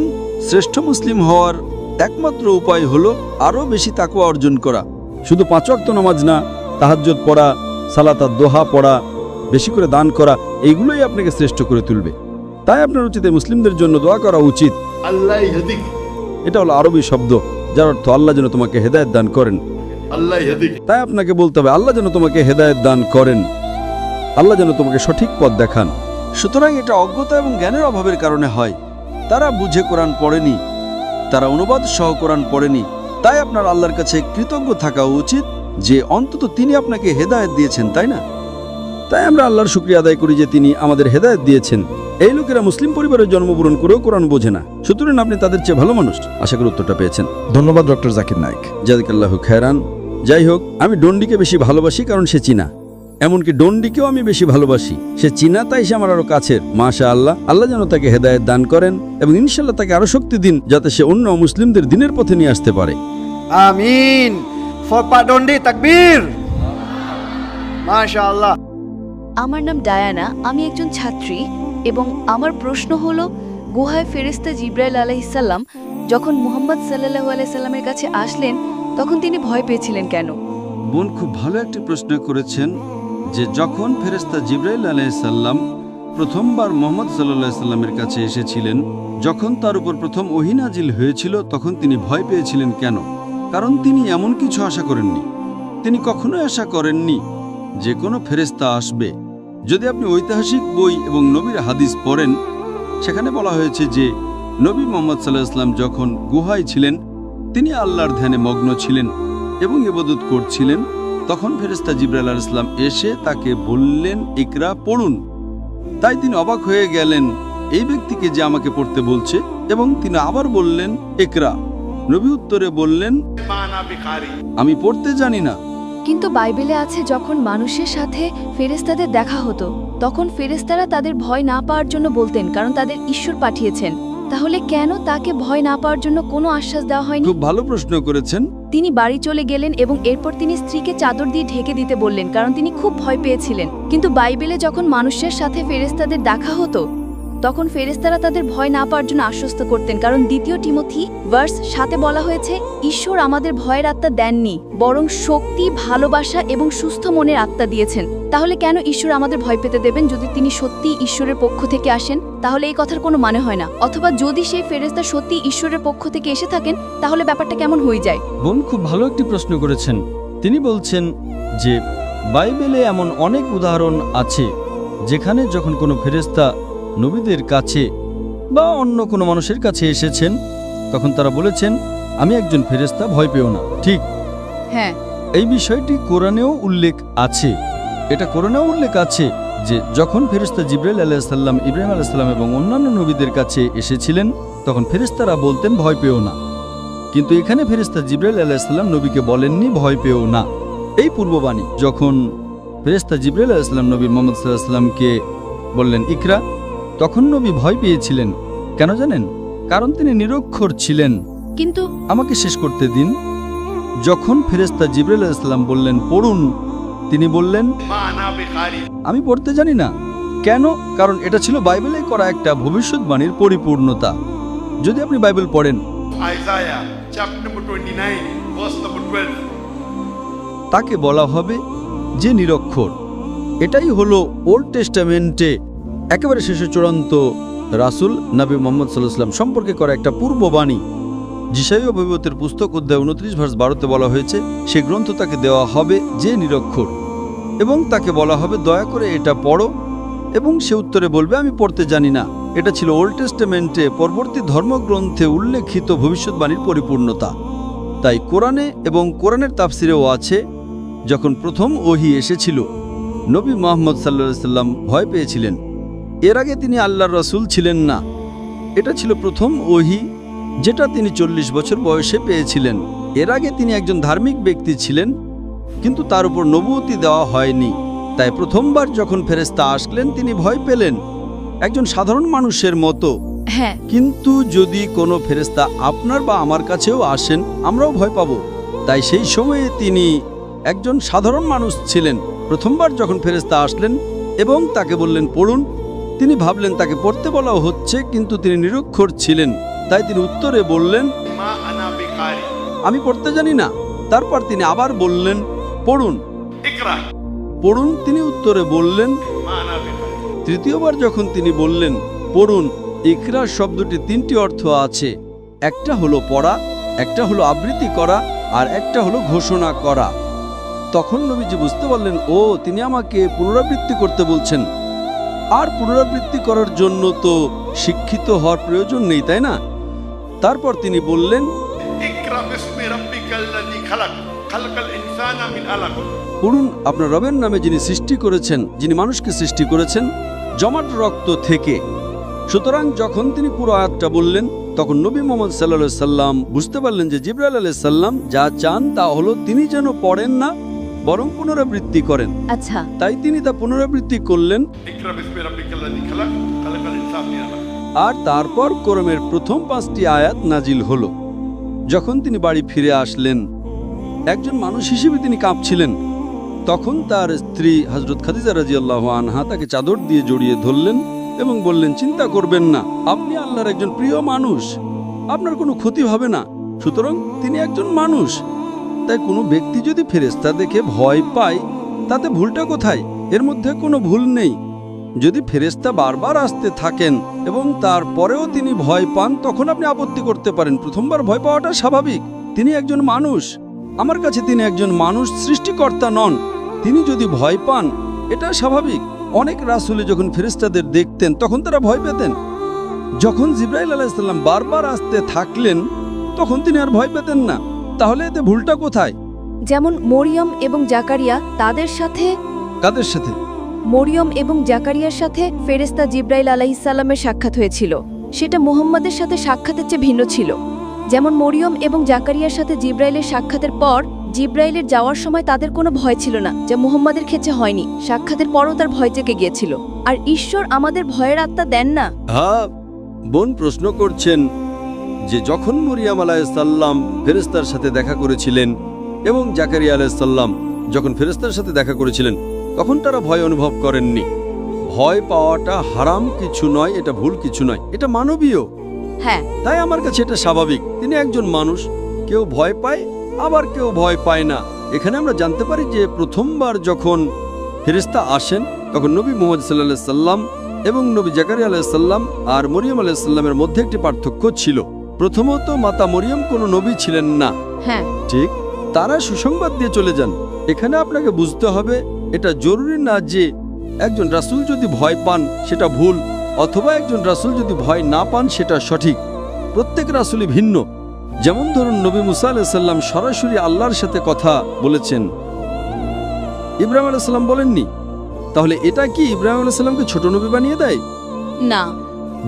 শ্রেষ্ঠ মুসলিম হওয়ার একমাত্র উপায় হলো আরও বেশি তাকওয়া অর্জন করা। শুধু 5 ওয়াক্ত নামাজ না, তাহাজ্জুদ পড়া, সালাত দোহা পড়া, বেশি করে দান করা, এইগুলোই আপনাকে শ্রেষ্ঠ করে তুলবে। তাই আপনার উচিত মুসলিমদের জন্য দোয়া করা উচিত। আল্লাহ ইহদিক, এটা হলো আরবি শব্দ যার অর্থ আল্লাহ যেন তোমাকে হেদায়েত দান করেন। আল্লাহ ইহদিক। তাই আপনাকে বলতে হবে আল্লাহ যেন তোমাকে হেদায়েত দান করেন, আল্লাহ যেন তোমাকে সঠিক পথ দেখান। সুতরাং এটা অজ্ঞতা এবং জ্ঞানের অভাবের কারণে হয়। তারা বুঝে কোরআন পড়েনি, তারা অনুবাদ সহ কোরআন পড়েনি। তাই আপনার আল্লাহর কাছে কৃতজ্ঞ থাকা উচিত যে অন্তত তিনি আপনাকে হেদায়েত দিয়েছেন, তাই না? তাই আমরা আল্লাহর শুকরিয়া আদায় করি যে তিনি আমাদের হেদায়েত দিয়েছেন। এই লোকেরা মুসলিম পরিবারে জন্মগ্রহণ করেও কোরআন বোঝে না, সুতরাং আপনি তাদের চেয়ে ভালো মানুষ। আশা করি উত্তরটা পেয়েছেন। ধন্যবাদ ডক্টর জাকির নায়েক। জাযাকাল্লাহু খায়রান। যাই হোক, আমি ডন্ডিকে বেশি ভালোবাসি কারণ সে চীনা। এমনকি ডন্ডিকেও আমি বেশি ভালোবাসি, সে চীনা তাই সে আমার আরো কাছের। মাশাআল্লাহ, আল্লাহ যেন তাকে হেদায়েত দান করেন এবং ইনশাআল্লাহ তাকে আরো শক্তি দিন যাতে সে অন্য মুসলিমদের দিনের পথে নিয়ে আসতে পারে। আমিন। ফর পা ডন্ডি তাকবীর। মাশাআল্লাহ। আমার নাম ডায়ানা, আমি একজন ছাত্রী এবং আমার প্রশ্ন হলো, গুহায় ফেরেশতা জিবরাইল আলাইহিসসালাম যখন মুহাম্মদ সাল্লাল্লাহু আলাইহি সাল্লামের কাছে আসলেন তখন তিনি ভয় পেয়েছিলেন কেন? বোন খুব ভালো একটি প্রশ্ন করেছেন যে যখন ফেরেশতা জিবরাইল আলাইহিস সালাম প্রথমবার মুহাম্মদ সাল্লাল্লাহু আলাইহি সাল্লামের কাছে এসেছিলেন, যখন তার উপর প্রথম ওহী নাজিল হয়েছিল তখন তিনি ভয় পেয়েছিলেন কেন? কারণ তিনি এমন কিছু আশা করেননি। তিনি কখনোই আশা করেননি যে কোনো ফেরেশতা আসবে। যদি আপনি ঐতিহাসিক বই এবং নবীর হাদিস পড়েন, সেখানে বলা হয়েছে যে নবী মুহাম্মদ সাল্লাল্লাহু আলাইহি ওয়াসাল্লাম যখন গুহায় ছিলেন, তিনি আল্লাহর ধ্যানে মগ্ন ছিলেন এবং ইবাদত করছিলেন, তখন ফেরেশতা জিবরাইল আলাইহিস সালাম এসে তাকে বললেন, ইকরা, পড়ুন। তাই তিনি অবাক হয়ে গেলেন এই ব্যক্তিকে যে আমাকে পড়তে বলছে, এবং তিনি আবার বললেন, ইকরা। নবী উত্তরে বললেন, আমি পড়তে জানি না। কিন্তু বাইবেলে আছে যখন মানুষের সাথে ফেরেশতাদের দেখা হতো তখন ফেরেশতারা তাদের ভয় না পাওয়ার জন্য বলতেন, কারণ তাদের ঈশ্বর পাঠিয়েছেন। তাহলে কেন তাকে ভয় না পাওয়ার জন্য কোনো আশ্বাস দেওয়া হয়নি? খুব ভালো প্রশ্ন করেছেন। তিনি বাড়ি চলে গেলেন এবং এরপর তিনি স্ত্রীকে চাদর দিয়ে ঢেকে দিতে বললেন, কারণ তিনি খুব ভয় পেয়েছিলেন। কিন্তু বাইবেলে যখন মানুষের সাথে ফেরেশতাদের দেখা হতো তখন ফেরেশতারা তাদের ভয় না পাওয়ার জন্য আশ্বস্ত করতেন, কারণ 2 তিমোথি ভার্স 7 বলা হয়েছে, ঈশ্বর আমাদের ভয়ের আত্মা দেননি, বরং শক্তি, ভালোবাসা এবং সুস্থ মনের আত্মা দিয়েছেন। তাহলে কেন ঈশ্বর আমাদের ভয় পেতে দেবেন? যদি তিনি সত্যি ঈশ্বরের পক্ষ থেকে আসেন তাহলে এই কথার কোনো মানে হয় না। অথবা যদি সেই ফেরেশতা সত্যি ঈশ্বরের পক্ষ থেকে এসে থাকেন তাহলে ব্যাপারটা কেমন হয়ে যায়? বোন খুব ভালো একটি প্রশ্ন করেছেন। তিনি বলছেন যে বাইবেলে এমন অনেক উদাহরণ আছে যেখানে যখন কোনো ফেরেশতা নবীদের কাছে বা অন্য কোনো মানুষের কাছে এসেছেন, তখন তারা বলেছেন, আমি একজন ফেরেশতা, ভয় পেও না। ঠিক, হ্যাঁ, এই বিষয়টি কোরআনেও উল্লেখ আছে। এটা কোরআনেও উল্লেখ আছে যে যখন ফেরেশতা জিবরাইল আলাইহিস সালাম, ইব্রাহিম আলাইহিস সালাম এবং অন্যান্য নবীদের কাছে এসেছিলেন, তখন ফেরেশতারা বলতেন, ভয় পেও না। কিন্তু এখানে ফেরেশতা জিবরাইল আলাইহিস সালাম নবীকে বলেননি, ভয় পেও না। এই পূর্ববাণী যখন ফেরেশতা জিবরাইল আলাইহিস সালাম নবী মুহাম্মদ সাল্লাল্লাহু আলাইহি ওয়াসাল্লামকে বললেন, ইকরা, তখন নবী ভয় পেয়েছিলেন। কেন জানেন? কারণ তিনি নিরক্ষর ছিলেন। কিন্তু আমাকে শেষ করতে দিন। যখন ফেরেশতা জিবরাইল আলাইহিস সালাম বললেন, পড়ুন, তিনি বললেন, আমি পড়তে জানি না। কেন? কারণ এটা ছিল বাইবেলে করা একটা ভবিষ্যৎবাণীর পরিপূর্ণতা। যদি আপনি বাইবেল পড়েন, তাকে বলা হবে যে নিরক্ষর। এটাই হলো ওল্ড টেস্টামেন্টে একেবারে শেষে চূড়ান্ত রাসূল নবী মুহাম্মদ সাল্লাল্লাহু আলাইহি ওয়াসাল্লাম সম্পর্কে করা একটা পূর্ববাণী। যিশায়া নবুয়তের পুস্তক অধ্যায় 29 ভার্স 12-তে বলা হয়েছে, সে গ্রন্থ তাকে দেওয়া হবে যে নিরক্ষর, এবং তাকে বলা হবে, দয়া করে এটা পড়ো, এবং সে উত্তরে বলবে, আমি পড়তে জানি না। এটা ছিল ওল্ড টেস্টামেন্টে পরবর্তী ধর্মগ্রন্থে উল্লেখিত ভবিষ্যৎবাণীর পরিপূর্ণতা। তাই কোরআনে এবং কোরআনের তাফসিরেও আছে, যখন প্রথম ওহী এসেছিল, নবী মুহাম্মদ সাল্লাল্লাহু আলাইহি ওয়াসাল্লাম ভয় পেয়েছিলেন। এর আগে তিনি আল্লাহর রাসূল ছিলেন না। এটা ছিল প্রথম ওহী, যেটা তিনি 40 বছর বয়সে পেয়েছিলেন। এর আগে তিনি একজন ধার্মিক ব্যক্তি ছিলেন, কিন্তু তার উপর নবুয়তি দেওয়া হয়নি। তাই প্রথমবার যখন ফেরেশতা আসলেন তিনি ভয় পেলেন, একজন সাধারণ মানুষের মতো। হ্যাঁ, কিন্তু যদি কোনো ফেরেশতা আপনার বা আমার কাছেও আসেন, আমরাও ভয় পাব। তাই সেই সময়ে তিনি একজন সাধারণ মানুষ ছিলেন। প্রথমবার যখন ফেরেশতা আসলেন এবং তাকে বললেন, পড়ুন, তিনি ভাবলেন তাকে পড়তে বলা হচ্ছে, কিন্তু তিনি নিরক্ষর ছিলেন। তাই তিনি উত্তরে বললেন, আমি পড়তে জানি না। তারপর তিনি আবার বললেন, পড়ুন, পড়ুন। তিনি উত্তরে বললেন, তৃতীয়বার যখন তিনি বললেন, পড়ুন, ইকরা শব্দটি 3টি অর্থ আছে। একটা হলো পড়া, একটা হলো আবৃত্তি করা, আর একটা হলো ঘোষণা করা। তখন নবীজি বুঝতে পারলেন, ও, তিনি আমাকে পুনরাবৃত্তি করতে বলছেন। আর পুনরাবৃত্তি করার জন্য তো শিক্ষিত হওয়ার প্রয়োজন নেই, তাই না? তারপর তিনি বললেন, পড়ুন, আপনার রবের নামে যিনি সৃষ্টি করেছেন, যিনি মানুষকে সৃষ্টি করেছেন জমাট রক্ত থেকে। সুতরাং যখন তিনি পুরো আয়াতটা বললেন, তখন নবী মুহাম্মদ সাল্লাল্লাহু আলাইহি সাল্লাম বুঝতে পারলেন যে জিবরাইল আলাইহিস সালাম যা চান তা হলো তিনি যেন পড়েন না, বরং পুনরাবৃত্তি করেন। আচ্ছা, তাই তিনি তা পুনরাবৃত্তি করলেন। আর তারপর কোরআনের প্রথম 5টি আয়াত নাজিল হলো। যখন তিনি বাড়ি ফিরে আসলেন, একজন মানুষ হিসেবে তিনি কাঁপছিলেন। তখন তার স্ত্রী হযরত খাদিজা রাদিয়াল্লাহু আনহা তাকে চাদর দিয়ে জড়িয়ে ধরলেন এবং বললেন, চিন্তা করবেন না, আপনি আল্লাহর একজন প্রিয় মানুষ, আপনার কোনো ক্ষতি হবে না। সুতরাং তিনি একজন মানুষ। তাই কোনো ব্যক্তি যদি ফেরেশতা দেখে ভয় পায়, তাতে ভুলটা কোথায়? এর মধ্যে কোনো ভুল নেই। যদি ফেরেশতা বারবার আসতে থাকেন এবং তারপরেও তিনি ভয় পান, তখন আপনি আপত্তি করতে পারেন। প্রথমবার ভয় পাওয়াটা স্বাভাবিক। তিনি একজন মানুষ, আমার কাছে তিনি একজন মানুষ, সৃষ্টিকর্তা নন। তিনি যদি ভয় পান এটা স্বাভাবিক। অনেক রাসূলে যখন ফেরেশতাদের দেখতেন তখন তারা ভয় পেতেন। যখন জিবরাইল আলাইহিস সালাম বারবার আসতে থাকলেন তখন তিনি আর ভয় পেতেন না। তাহলে এতে ভুলটা কোথায়? যেমন মরিয়ম এবং জাকারিয়া, তাদের সাথে কাদের সাথে? মরিয়ম এবং জাকারিয়ার সাথে ফেরেশতা জিবরাইল আলাইহিসসালামের সাক্ষাৎ হয়েছিল। সেটা মুহাম্মাদের সাথে সাক্ষাতের চেয়ে ভিন্ন ছিল। যেমন মরিয়ম এবং জাকারিয়ার সাথে জিবরাইলের সাক্ষাতের পর জিবরাইলের যাওয়ার সময় তাদের কোনো ভয় ছিল না, যা মুহাম্মাদের ক্ষেত্রে হয়নি। সাক্ষাতের পরও তার ভয় জেগে গিয়েছিল। আর ঈশ্বর আমাদের ভয়ের আত্মা দেন না। হ্যাঁ, বোন প্রশ্ন করছেন যে যখন মরিয়াম আলাইহিসসালাম ফেরেশতার সাথে দেখা করেছিলেন এবং জাকারিয়া আলাইহিসসালাম যখন ফেরেশতার সাথে দেখা করেছিলেন তখন তারা ভয় অনুভব করেননি। ভয় পাওয়াটা হারাম কিছু নয়, এটা ভুল কিছু নয়, এটা মানবীয়। হ্যাঁ, তাই আমার কাছে এটা স্বাভাবিক। তিনি একজন মানুষ, কেউ ভয় পায় আবার কেউ ভয় পায় না। এখানে আমরা জানতে পারি যে প্রথমবার যখন ফেরেশতা আসেন তখন নবী মুহাম্মদ সাল্লাল্লাহু আলাইহি সাল্লাম এবং নবী জাকারিয়া আলাইহিস সালাম আর মরিয়ম আলাইহিস সালামের মধ্যে একটি পার্থক্য ছিল। প্রথমত, মাতা মরিয়ম কোনো নবী ছিলেন না। হ্যাঁ, ঠিক, তারা সুসংবাদ দিয়ে চলে যান। এখানে আপনাকে বুঝতে হবে এটা জরুরি না যে একজন রাসূল যদি ভয় পান সেটা ভুল, অথবা একজন রাসূল যদি ভয় না পান সেটা সঠিক। প্রত্যেক রাসূলই ভিন্ন। যেমন ধরুন, নবী মুসা আলাইহিস সালাম সরাসরি আল্লাহর সাথে কথা বলেছেন, ইব্রাহিম আলাইহিস সালাম বলেননি। তাহলে এটা কি ইব্রাহিম আলাইহিস সালামকে ছোট নবী বানিয়ে দেয়? না।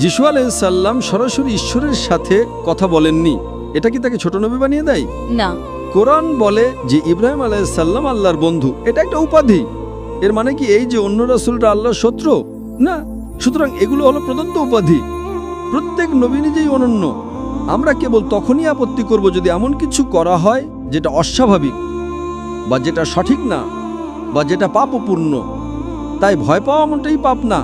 যিশু আলাইহিস সালাম সরাসরি ঈশ্বরের সাথে কথা বলেননি, এটা কি তাকে ছোট নবী বানিয়ে দেয়? না। কোরআন বলে যে ইব্রাহিম আলাইহিস সালাম আল্লাহর বন্ধু, এটা একটা উপাধি। এর মানে কি এই যে অন্য রাসূলরা আল্লাহর শত্রু? না। সুতরাং এগুলো হলো প্রদত্ত উপাধি। প্রত্যেক নবী নিজেই অনন্য। আমরা কেবল তখনই আপত্তি করব যদি এমন কিছু করা হয় যেটা অস্বাভাবিক বা যেটা সঠিক না বা যেটা পাপপূর্ণ। তাই ভয় পাওয়া এমনটাই পাপ না।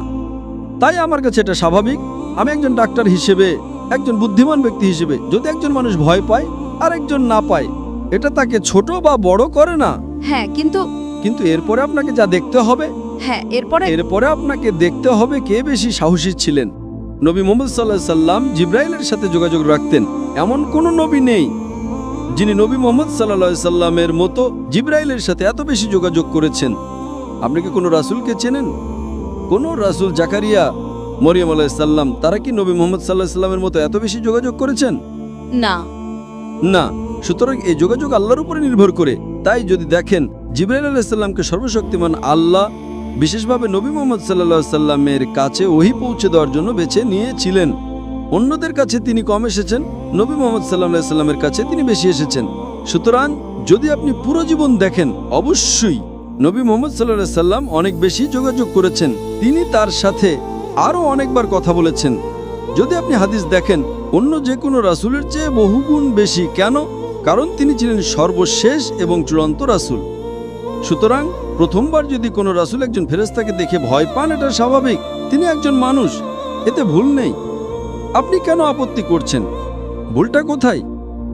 তাই আমার কাছে এটা স্বাভাবিক। আমি একজন ডাক্তার হিসেবে, একজন বুদ্ধিমান ব্যক্তি হিসেবে, যদি একজন মানুষ ভয় পায় আর একজন না পায়, এটা তাকে ছোট বা বড় করে না। হ্যাঁ, কিন্তু এরপরে আপনাকে যা দেখতে হবে, হ্যাঁ, এরপরে আপনাকে দেখতে হবে কে বেশি সাহসী ছিলেন। নবী মুহাম্মদ সাল্লাল্লাহু আলাইহি সাল্লাম জিবরাইলের সাথে যোগাযোগ রাখতেন। এমন কোনো নবী নেই যিনি নবী মুহাম্মদ সাল্লাল্লাহু আলাইহি সাল্লামের মতো জিবরাইলের সাথে এত বেশি যোগাযোগ করেছেন। আপনি কি কোনো রাসূলকে চেনেন? কোন রাসূল, জাকারিয়া, মরিয়ম আলাইহিস সালাম, তারা কি নবী মুহাম্মদ সাল্লাল্লাহু আলাইহি সাল্লামের মতো এত বেশি যোগাযোগ করেছেন? না। না। সুতরাং এই যোগাযোগ আল্লাহর উপরে নির্ভর করে। তাই যদি দেখেন জিবরাইল আলাইহিস সালামকে সর্বশক্তিমান আল্লাহ বিশেষভাবে নবী মুহাম্মদ সাল্লাল্লাহু আলাইহি সাল্লামের কাছে ওহী পৌঁছে দেওয়ার জন্য বেছে নিয়েছিলেন। অন্যদের কাছে তিনি কম এসেছেন, নবী মুহাম্মদ সাল্লাল্লাহু আলাইহি সাল্লামের কাছে তিনি বেশি এসেছেন। সুতরাং যদি আপনি পুরো জীবন দেখেন, অবশ্যই নবী মুহাম্মদ সাল্লাল্লাহু আলাইহি সাল্লাম অনেক বেশি যোগাযোগ করেছেন। তিনি তার সাথে আরও অনেকবার কথা বলেছেন। যদি আপনি হাদিস দেখেন, অন্য যে কোনো রাসূলের চেয়ে বহুগুণ বেশি। কেন? কারণ তিনি ছিলেন সর্বশেষ এবং চূড়ান্ত রাসূল। সুতরাং প্রথমবার যদি কোনো রাসূল একজন ফেরেশতাকে দেখে ভয় পান, এটা স্বাভাবিক। তিনি একজন মানুষ, এতে ভুল নেই। আপনি কেন আপত্তি করছেন? ভুলটা কোথায়?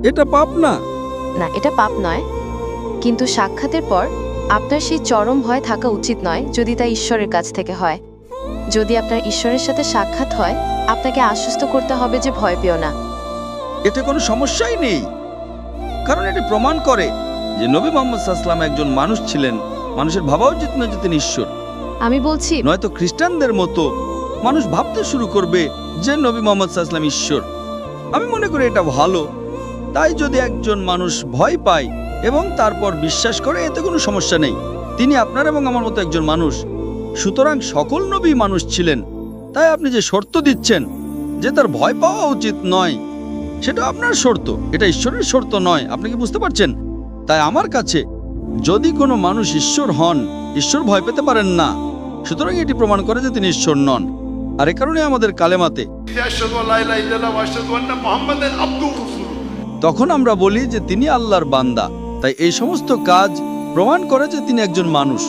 এটা পাপ না। না, এটা পাপ নয়, কিন্তু সাক্ষাতের পর আপনার সেই চরম ভয় থাকা উচিত নয় যদি তা ঈশ্বরের কাছ থেকে হয়। যদি আপনার ঈশ্বরের সাথে সাক্ষাৎ হয়, আপনাকে আশ্বস্ত করতে হবে যে ভয় পেও না। এতে কোনো সমস্যাই নেই, কারণ এটি প্রমাণ করে যে নবী মুহাম্মদ সাল্লাল্লাহু আলাইহি ওয়াসাল্লাম একজন মানুষ ছিলেন। মানুষের ভাবা উচিত নয় যে তিনি ঈশ্বর। আমি বলছি, নয়তো খ্রিস্টানদের মতো মানুষ ভাবতে শুরু করবে যে নবী মুহাম্মদ সাল্লাল্লাহু আলাইহি ওয়াসাল্লাম ঈশ্বর। আমি মনে করি এটা ভালো। তাই যদি একজন মানুষ ভয় পায় এবং তারপর বিশ্বাস করে, এতে কোনো সমস্যা নেই। তিনি আপনার এবং আমার মতো একজন মানুষ। সুতরাং সকল নবী মানুষ ছিলেন। তাই আপনি যে শর্ত দিচ্ছেন যে তার ভয় পাওয়া উচিত নয়, সেটা আপনার শর্ত, এটা ঈশ্বরের শর্ত নয়। আপনি কি বুঝতে পারছেন? তাই আমার কাছে যদি কোনো মানুষ ঈশ্বর হন, ঈশ্বর ভয় পেতে পারেন না। সুতরাং এটি প্রমাণ করে যে তিনি ঈশ্বর নন। আর এ কারণে আমাদের কালেমাতে তখন আমরা বলি যে তিনি আল্লাহর বান্দা। তাই এই সমস্ত কাজ প্রমাণ করে যে তিনি একজন মানুষ।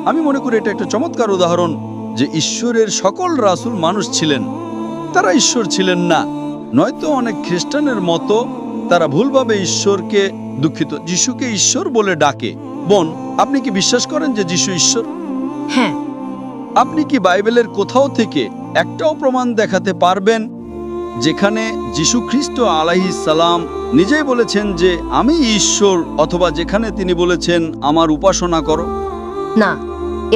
আমি মনে করি এটা একটা চমৎকার উদাহরণ যে ঈশ্বরের সকল রাসূল মানুষ ছিলেন, তারা ঈশ্বর ছিলেন না। নয়তো অনেক খ্রিস্টানের মতো তারা ভুলভাবে ঈশ্বরকে, দুঃখিত, যিশুকে ঈশ্বর বলে ডাকে। বোন, আপনি কি বিশ্বাস করেন যে যিশু ঈশ্বর? হ্যাঁ। আপনি কি বাইবেলের কোথাও থেকে একটাও প্রমাণ দেখাতে পারবেন যেখানে যীশু খ্রিস্ট আলাইহিস সালাম নিজেই বলেছেন যে আমি ঈশ্বর, অথবা যেখানে তিনি বলেছেন আমার উপাসনা করো? না,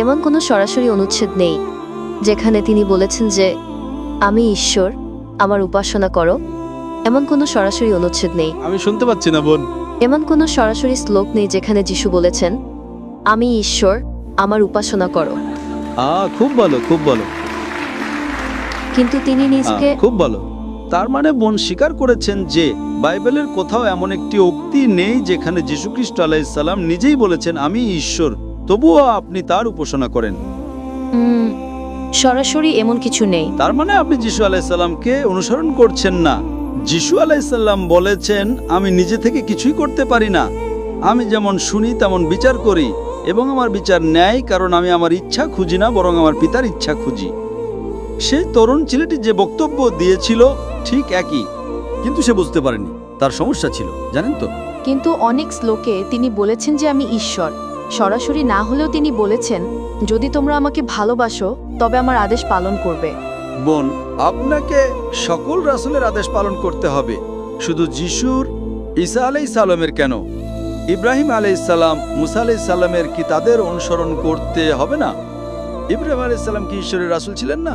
এমন কোনো সরাসরি অনুচ্ছেদ নেই যেখানে তিনি বলেছেন যে আমি ঈশ্বর, আমার উপাসনা করো। এমন কোনো সরাসরি অনুচ্ছেদ নেই। আমি শুনতে পাচ্ছি না বোন। এমন কোনো সরাসরি শ্লোক নেই যেখানে যিশু বলেছেন আমি ঈশ্বর, আমার উপাসনা করো। খুব ভালো, খুব ভালো, কিন্তু তিনি নিজকে খুব ভালো। তার মানে বোন স্বীকার করেছেন যে বাইবেলের কোথাও এমন একটি উক্তি নেই যেখানে যীশু খ্রিস্ট আলাইহিস সালাম নিজেই বলেছেন আমি ঈশ্বর, তবুও আপনি তার উপাসনা করেন। সরাসরি এমন কিছু নেই। তার মানে আপনি যীশু আলাইহিস সালামকে অনুসরণ করছেন না। যীশু আলাইহিস সালাম বলেছেন আমি নিজে থেকে কিছুই করতে পারি না, আমি যেমন শুনি তেমন বিচার করি, এবং আমার বিচার ন্যায়, কারণ আমি আমার ইচ্ছা খুঁজি না বরং আমার পিতার ইচ্ছা খুঁজি। সেই তরুণ ছেলেটি যে বক্তব্য দিয়েছিল ঠিক একই, কিন্তু সে বুঝতে পারেনি, তার সমস্যা ছিল, জানেন তো। কিন্তু অনেক শ্লোকে তিনি বলেছেন যে আমি ঈশ্বর। সরাসরি না হলেও তিনি বলেছেন যদি তোমরা আমাকে ভালোবাসো তবে আমার আদেশ পালন করবে। বোন, আপনাকে সকল রাসূলের আদেশ পালন করতে হবে, শুধু যিশুর, ঈসা আলাইহিস সালামের কেন? ইব্রাহিম আলাইহিস সালাম, মুসা আলাইহিস সালামের কি তাদের অনুসরণ করতে হবে না? ইব্রাহিম আলাইহিস সালাম কি ঈশ্বরের রাসূল ছিলেন না?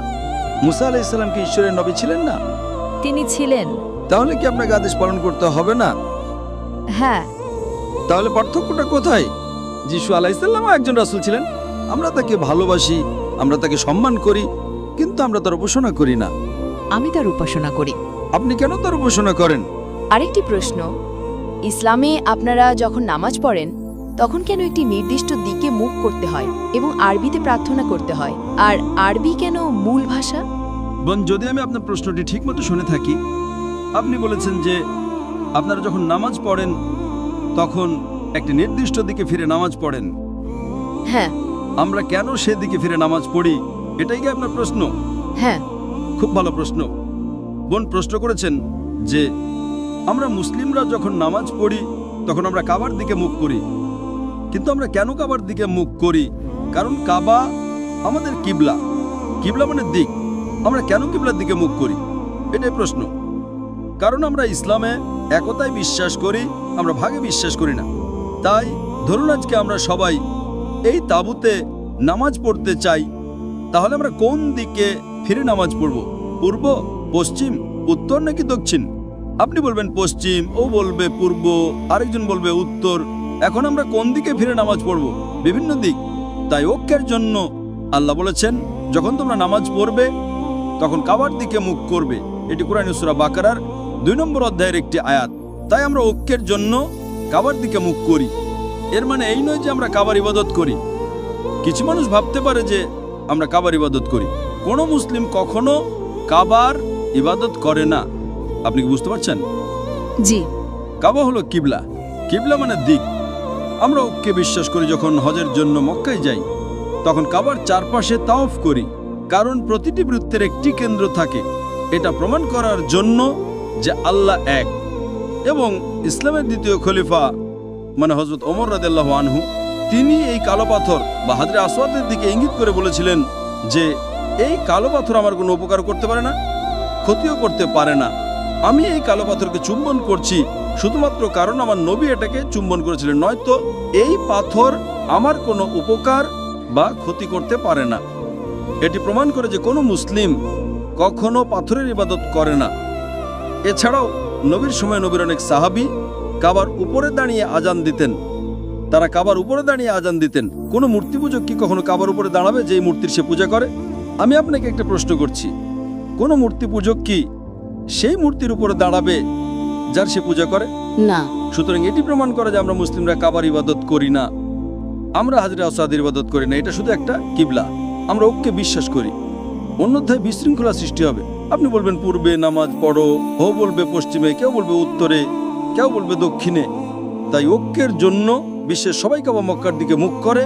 মুসা আলাইহিস সালাম কি ঈশ্বরের নবী ছিলেন না? তিনি ছিলেন। তাহলে কি আপনাকে আদেশ পালন করতে হবে না? হ্যাঁ। তাহলে পার্থক্যটা কোথায়? যিশু আলাইহিস সালামও একজন রাসূল ছিলেন, আমরা তাকে ভালোবাসি, আমরা তাকে সম্মান করি, কিন্তু আমরা তার উপাসনা করি না। আমি তার উপাসনা করি। আপনি কেন তার উপাসনা করেন? আরেকটি প্রশ্ন, ইসলামে আপনারা যখন নামাজ পড়েন তখন কেন একটি নির্দিষ্ট দিকে মুখ করতে হয় এবং আরবিতে প্রার্থনা করতে হয়? আর আরবি কেন মূল ভাষা? বোন, যদি আমি আপনার প্রশ্নটি ঠিকমতো শুনে থাকি, আপনি বলেছেন যে আপনারা যখন নামাজ পড়েন তখন একটি নির্দিষ্ট দিকে ফিরে নামাজ পড়েন। হ্যাঁ। আমরা কেন সেদিকে ফিরে নামাজ পড়ি, এটাই কি আপনার প্রশ্ন? হ্যাঁ। খুব ভালো প্রশ্ন। বোন প্রশ্ন করেছেন যে আমরা মুসলিমরা যখন নামাজ পড়ি তখন আমরা কাবার দিকে মুখ করি, কিন্তু আমরা কেন কাবার দিকে মুখ করি? কারণ কাবা আমাদের কিবলা, কিবলা মানে দিক। আমরা কেন কিবলার দিকে মুখ করি, এটাই প্রশ্ন। কারণ আমরা ইসলামে একতায় বিশ্বাস করি, আমরা ভাগে বিশ্বাস করি না। তাই ধরুন আজকে আমরা সবাই এই তাঁবুতে নামাজ পড়তে চাই, তাহলে আমরা কোন দিকে ফিরে নামাজ পড়ব? পূর্ব, পশ্চিম, উত্তর নাকি দক্ষিণ? আপনি বলবেন পশ্চিম, ও বলবে পূর্ব, আরেকজন বলবে উত্তর। এখন আমরা কোন দিকে ফিরে নামাজ পড়ব? বিভিন্ন দিক। তাই ঐক্যের জন্য আল্লাহ বলেছেন যখন তোমরা নামাজ পড়বে তখন কাবার দিকে মুখ করবে। এটি কোরআনের সূরা বাকারার 2 নম্বর অধ্যায়ের একটি আয়াত। তাই আমরা ঐক্যের জন্য কাবার দিকে মুখ করি। এর মানে এই নয় যে আমরা কাবার ইবাদত করি। কিছু মানুষ ভাবতে পারে যে আমরা কাবার ইবাদত করি। কোনো মুসলিম কখনো কাবার ইবাদত করে না। আপনি কি বুঝতে পারছেন? জি। কাবা হলো কিবলা, কিবলা মানে দিক। আমরা ঐক্যে বিশ্বাস করি। যখন হজের জন্য মক্কায় যাই তখন কাবার চারপাশে তাওয়াফ করি, কারণ প্রতিটি বৃত্তের একটি কেন্দ্র থাকে। এটা প্রমাণ করার জন্য যে আল্লাহ এক। এবং ইসলামের দ্বিতীয় খলিফা মানে হযরত ওমর রাদিয়াল্লাহু আনহু, তিনি এই কালো পাথর বা হাজরে আসওয়াদের দিকে ইঙ্গিত করে বলেছিলেন যে এই কালো পাথর আমার কোনো উপকার করতে পারে না, ক্ষতিও করতে পারে না। আমি এই কালো পাথরকে চুম্বন করছি শুধুমাত্র কারণ আমার নবী এটাকে চুম্বন করেছিলেন, নয়তো এই পাথর আমার কোনো উপকার বা ক্ষতি করতে পারে না। এটি প্রমাণ করে যে কোনো মুসলিম কখনো পাথরের ইবাদত করে না। এছাড়াও নবীর সময় নবীর অনেক সাহাবী কাবার উপরে দাঁড়িয়ে আজান দিতেন। তারা কাবার উপরে দাঁড়িয়ে আজান দিতেন। কোনো মূর্তি পূজক কি কখনো কাবার উপরে দাঁড়াবে যেই মূর্তির সে পূজা করে? আমি আপনাকে একটা প্রশ্ন করছি, কোনো মূর্তি পূজক কি সেই মূর্তির উপরে দাঁড়াবে যার সে পূজা করে? না। সুতরাং এটি প্রমাণ করে যে আমরা মুসলিমরা কাবার ইবাদত করি না, আমরা হাজরে আসওয়াদের ইবাদত করি না। এটা শুধু একটা কিবলা। আমরা ঐক্যে বিশ্বাস করি, অন্যথায় বিশৃঙ্খলা সৃষ্টি হবে। আপনি বলবেন পূর্বে নামাজ পড়ো, ও বলবে পশ্চিমে, কেউ বলবে উত্তরে, কেউ বলবে দক্ষিণে। তাই ঐক্যের জন্য বিশ্বের সবাই কাবা মক্কার দিকে মুখ করে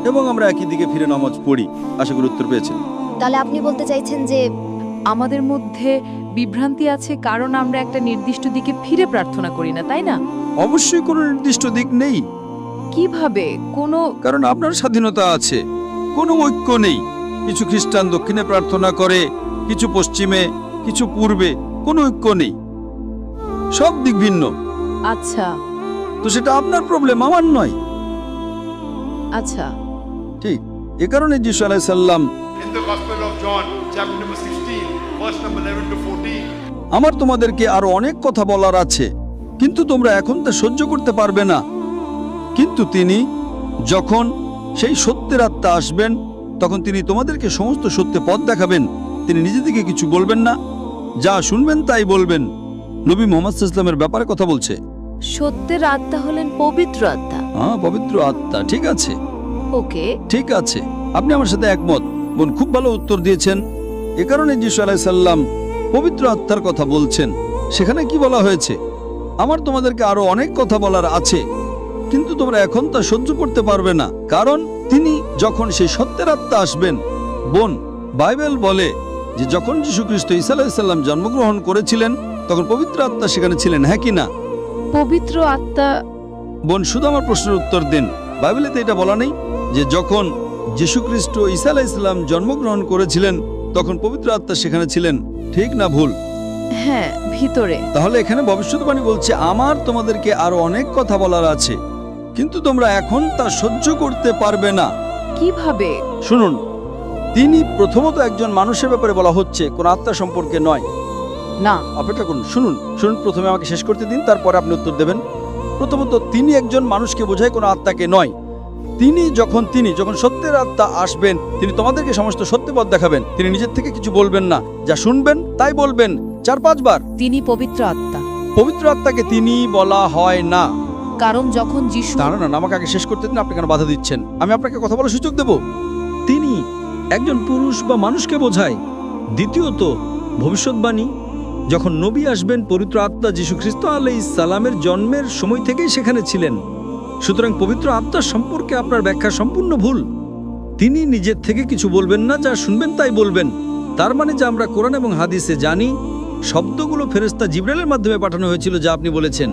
এবং আমরা একই দিকে ফিরে নামাজ পড়ি। আশা করি উত্তর পেয়েছেন। তাহলে আপনি বলতে চাইছেন যে আমাদের মধ্যে বিভ্রান্তি আছে কারণ আমরা একটা নির্দিষ্ট দিকে ফিরে প্রার্থনা করি না, তাই না? অবশ্যই কোনো নির্দিষ্ট দিক নেই। কিভাবে? কোনো কারণ আপনার স্বাধীনতা আছে, কোনো ঐক্য নেই। কিছু খ্রিস্টান দক্ষিণে প্রার্থনা করে, কিছু পশ্চিমে, কিছু পূর্বে। কোনো ঐক্য নেই, সব দিক ভিন্ন। আচ্ছা তো সেটা আপনার প্রবলেম, আমার নয়। আচ্ছা ঠিক এ কারণে যিশু আলাইহিস সালাম In the Gospel of John, chapter number 16, verse number 11 to 14, আমার তোমাদেরকে আরো অনেক কথা বলার আছে, কিন্তু তোমরা এখন তা সহ্য করতে পারবে না। কিন্তু তিনি যখন সেই সত্যের আত্মা আসবেন, তখন তিনি তোমাদেরকে সমস্ত সত্যে পথ দেখাবেন। তিনি নিজে থেকে কিছু বলবেন না, যা শুনবেন তাই বলবেন। নবী মুহাম্মদ সাল্লাল্লাহু আলাইহি ওয়াসাল্লামের ব্যাপারে কথা বলছে। সত্যের আত্মা হলেন পবিত্র আত্মা। হ্যাঁ, পবিত্র আত্মা, ঠিক আছে, ওকে, ঠিক আছে, আপনি আমার সাথে একমত। বোন খুব ভালো উত্তর দিয়েছেন। এ কারণে যিশু আলাইহিস সালাম পবিত্র আত্মার কথা বলছেন। সেখানে কি বলা হয়েছে? আমার তোমাদেরকে আরো অনেক কথা বলার আছে, কিন্তু তোমরা এখন তা সহ্য করতে পারবে না, কারণ তিনি যখন সেই সত্যের আত্মা আসবেন। বোন, বাইবেল বলে যে যখন যীশু খ্রিস্ট ঈসা আলাইহিস সালাম জন্মগ্রহণ করেছিলেন, তখন পবিত্র আত্মা সেখানে ছিলেন, হ্যাঁ কি না? পবিত্র আত্মা। বোন, শুধু আমার প্রশ্নের উত্তর দিন। বাইবেলে তো এটা বলা নেই যে যখন যীশু খ্রিস্ট ঈসা আলাইহিস সালাম জন্মগ্রহণ করেছিলেন তখন পবিত্র আত্মা সেখানে ছিলেন, ঠিক না ভুল? হ্যাঁ, ভিতরে। তাহলে এখানে ভবিষ্যৎবাণী বলছে আমার তোমাদেরকে আরো অনেক কথা বলার আছে, কিন্তু তোমরা এখন তা সহ্য করতে পারবে না। কিভাবে? শুনুন, তিনি প্রথমত একজন মানুষের ব্যাপারে বলা হচ্ছে, কোন আত্মা সম্পর্কে নয়। না, অপেক্ষা করুন, শুনুন, প্রথমে আমাকে শেষ করতে দিন, তারপরে আপনি উত্তর দেবেন। প্রথমত তিনি একজন মানুষকে বোঝায়, কোনো আত্মাকে নয়। তিনি যখন সত্যের আত্মা আসবেন, তিনি তোমাদেরকে সমস্ত সত্য পথ দেখাবেন। তিনি নিজের থেকে কিছু বলবেন না, যা শুনবেন তাই বলবেন। 4-5 বার তিনি পবিত্র আত্মা, পবিত্র আত্মাকে তিনি বলা হয় না। কারণ যখন যিশু দাঁড়ান, আমাকে আগে শেষ করতে দিন, আপনি কেন বাধা দিচ্ছেন? আমি আপনাকে কথা বলার সুযোগ দেব। তিনি একজন পুরুষ বা মানুষকে বোঝায়। দ্বিতীয়ত, ভবিষ্যৎবাণী, যখন নবী আসবেন, পবিত্র আত্মা যীশু খ্রিস্ট আলাইহিস সালামের জন্মের সময় থেকেই সেখানে ছিলেন। সুতরাং পবিত্র আত্মার সম্পর্কে আপনার ব্যাখ্যা সম্পূর্ণ ভুল। তিনি নিজের থেকে কিছু বলবেন না, যা শুনবেন তাই বলবেন। তার মানে যা আমরা কোরআন এবং হাদিসে জানি, শব্দগুলো ফেরেশতা জিবরাইলের মাধ্যমে পাঠানো হয়েছিল, যা আপনি বলেছেন।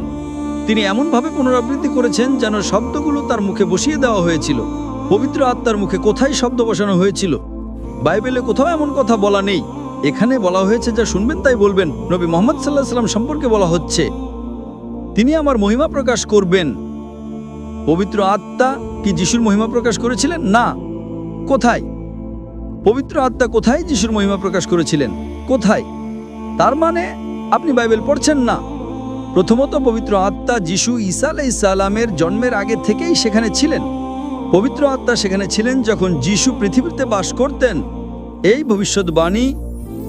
তিনি এমনভাবে পুনরাবৃত্তি করেছেন যেন শব্দগুলো তার মুখে বসিয়ে দেওয়া হয়েছিল। পবিত্র আত্মার মুখে কোথায় শব্দ বসানো হয়েছিল? বাইবেলে কোথাও এমন কথা বলা নেই। এখানে বলা হয়েছে যা শুনবেন তাই বলবেন। নবী মুহাম্মদ সাল্লাল্লাহু আলাইহি সাল্লাম সম্পর্কে বলা হচ্ছে, তিনি আমার মহিমা প্রকাশ করবেন। পবিত্র আত্মা কি যিশুর মহিমা প্রকাশ করেছিলেন? না। কোথায়? পবিত্র আত্মা কোথায় যিশুর মহিমা প্রকাশ করেছিলেন? কোথায়? তার মানে আপনি বাইবেল পড়ছেন না। প্রথমত, পবিত্র আত্মা যিশু ঈসা আলাইহিস সালামের জন্মের আগে থেকেই সেখানে ছিলেন। পবিত্র আত্মা সেখানে ছিলেন যখন যিশু পৃথিবীতে বাস করতেন। এই ভবিষ্যৎবাণী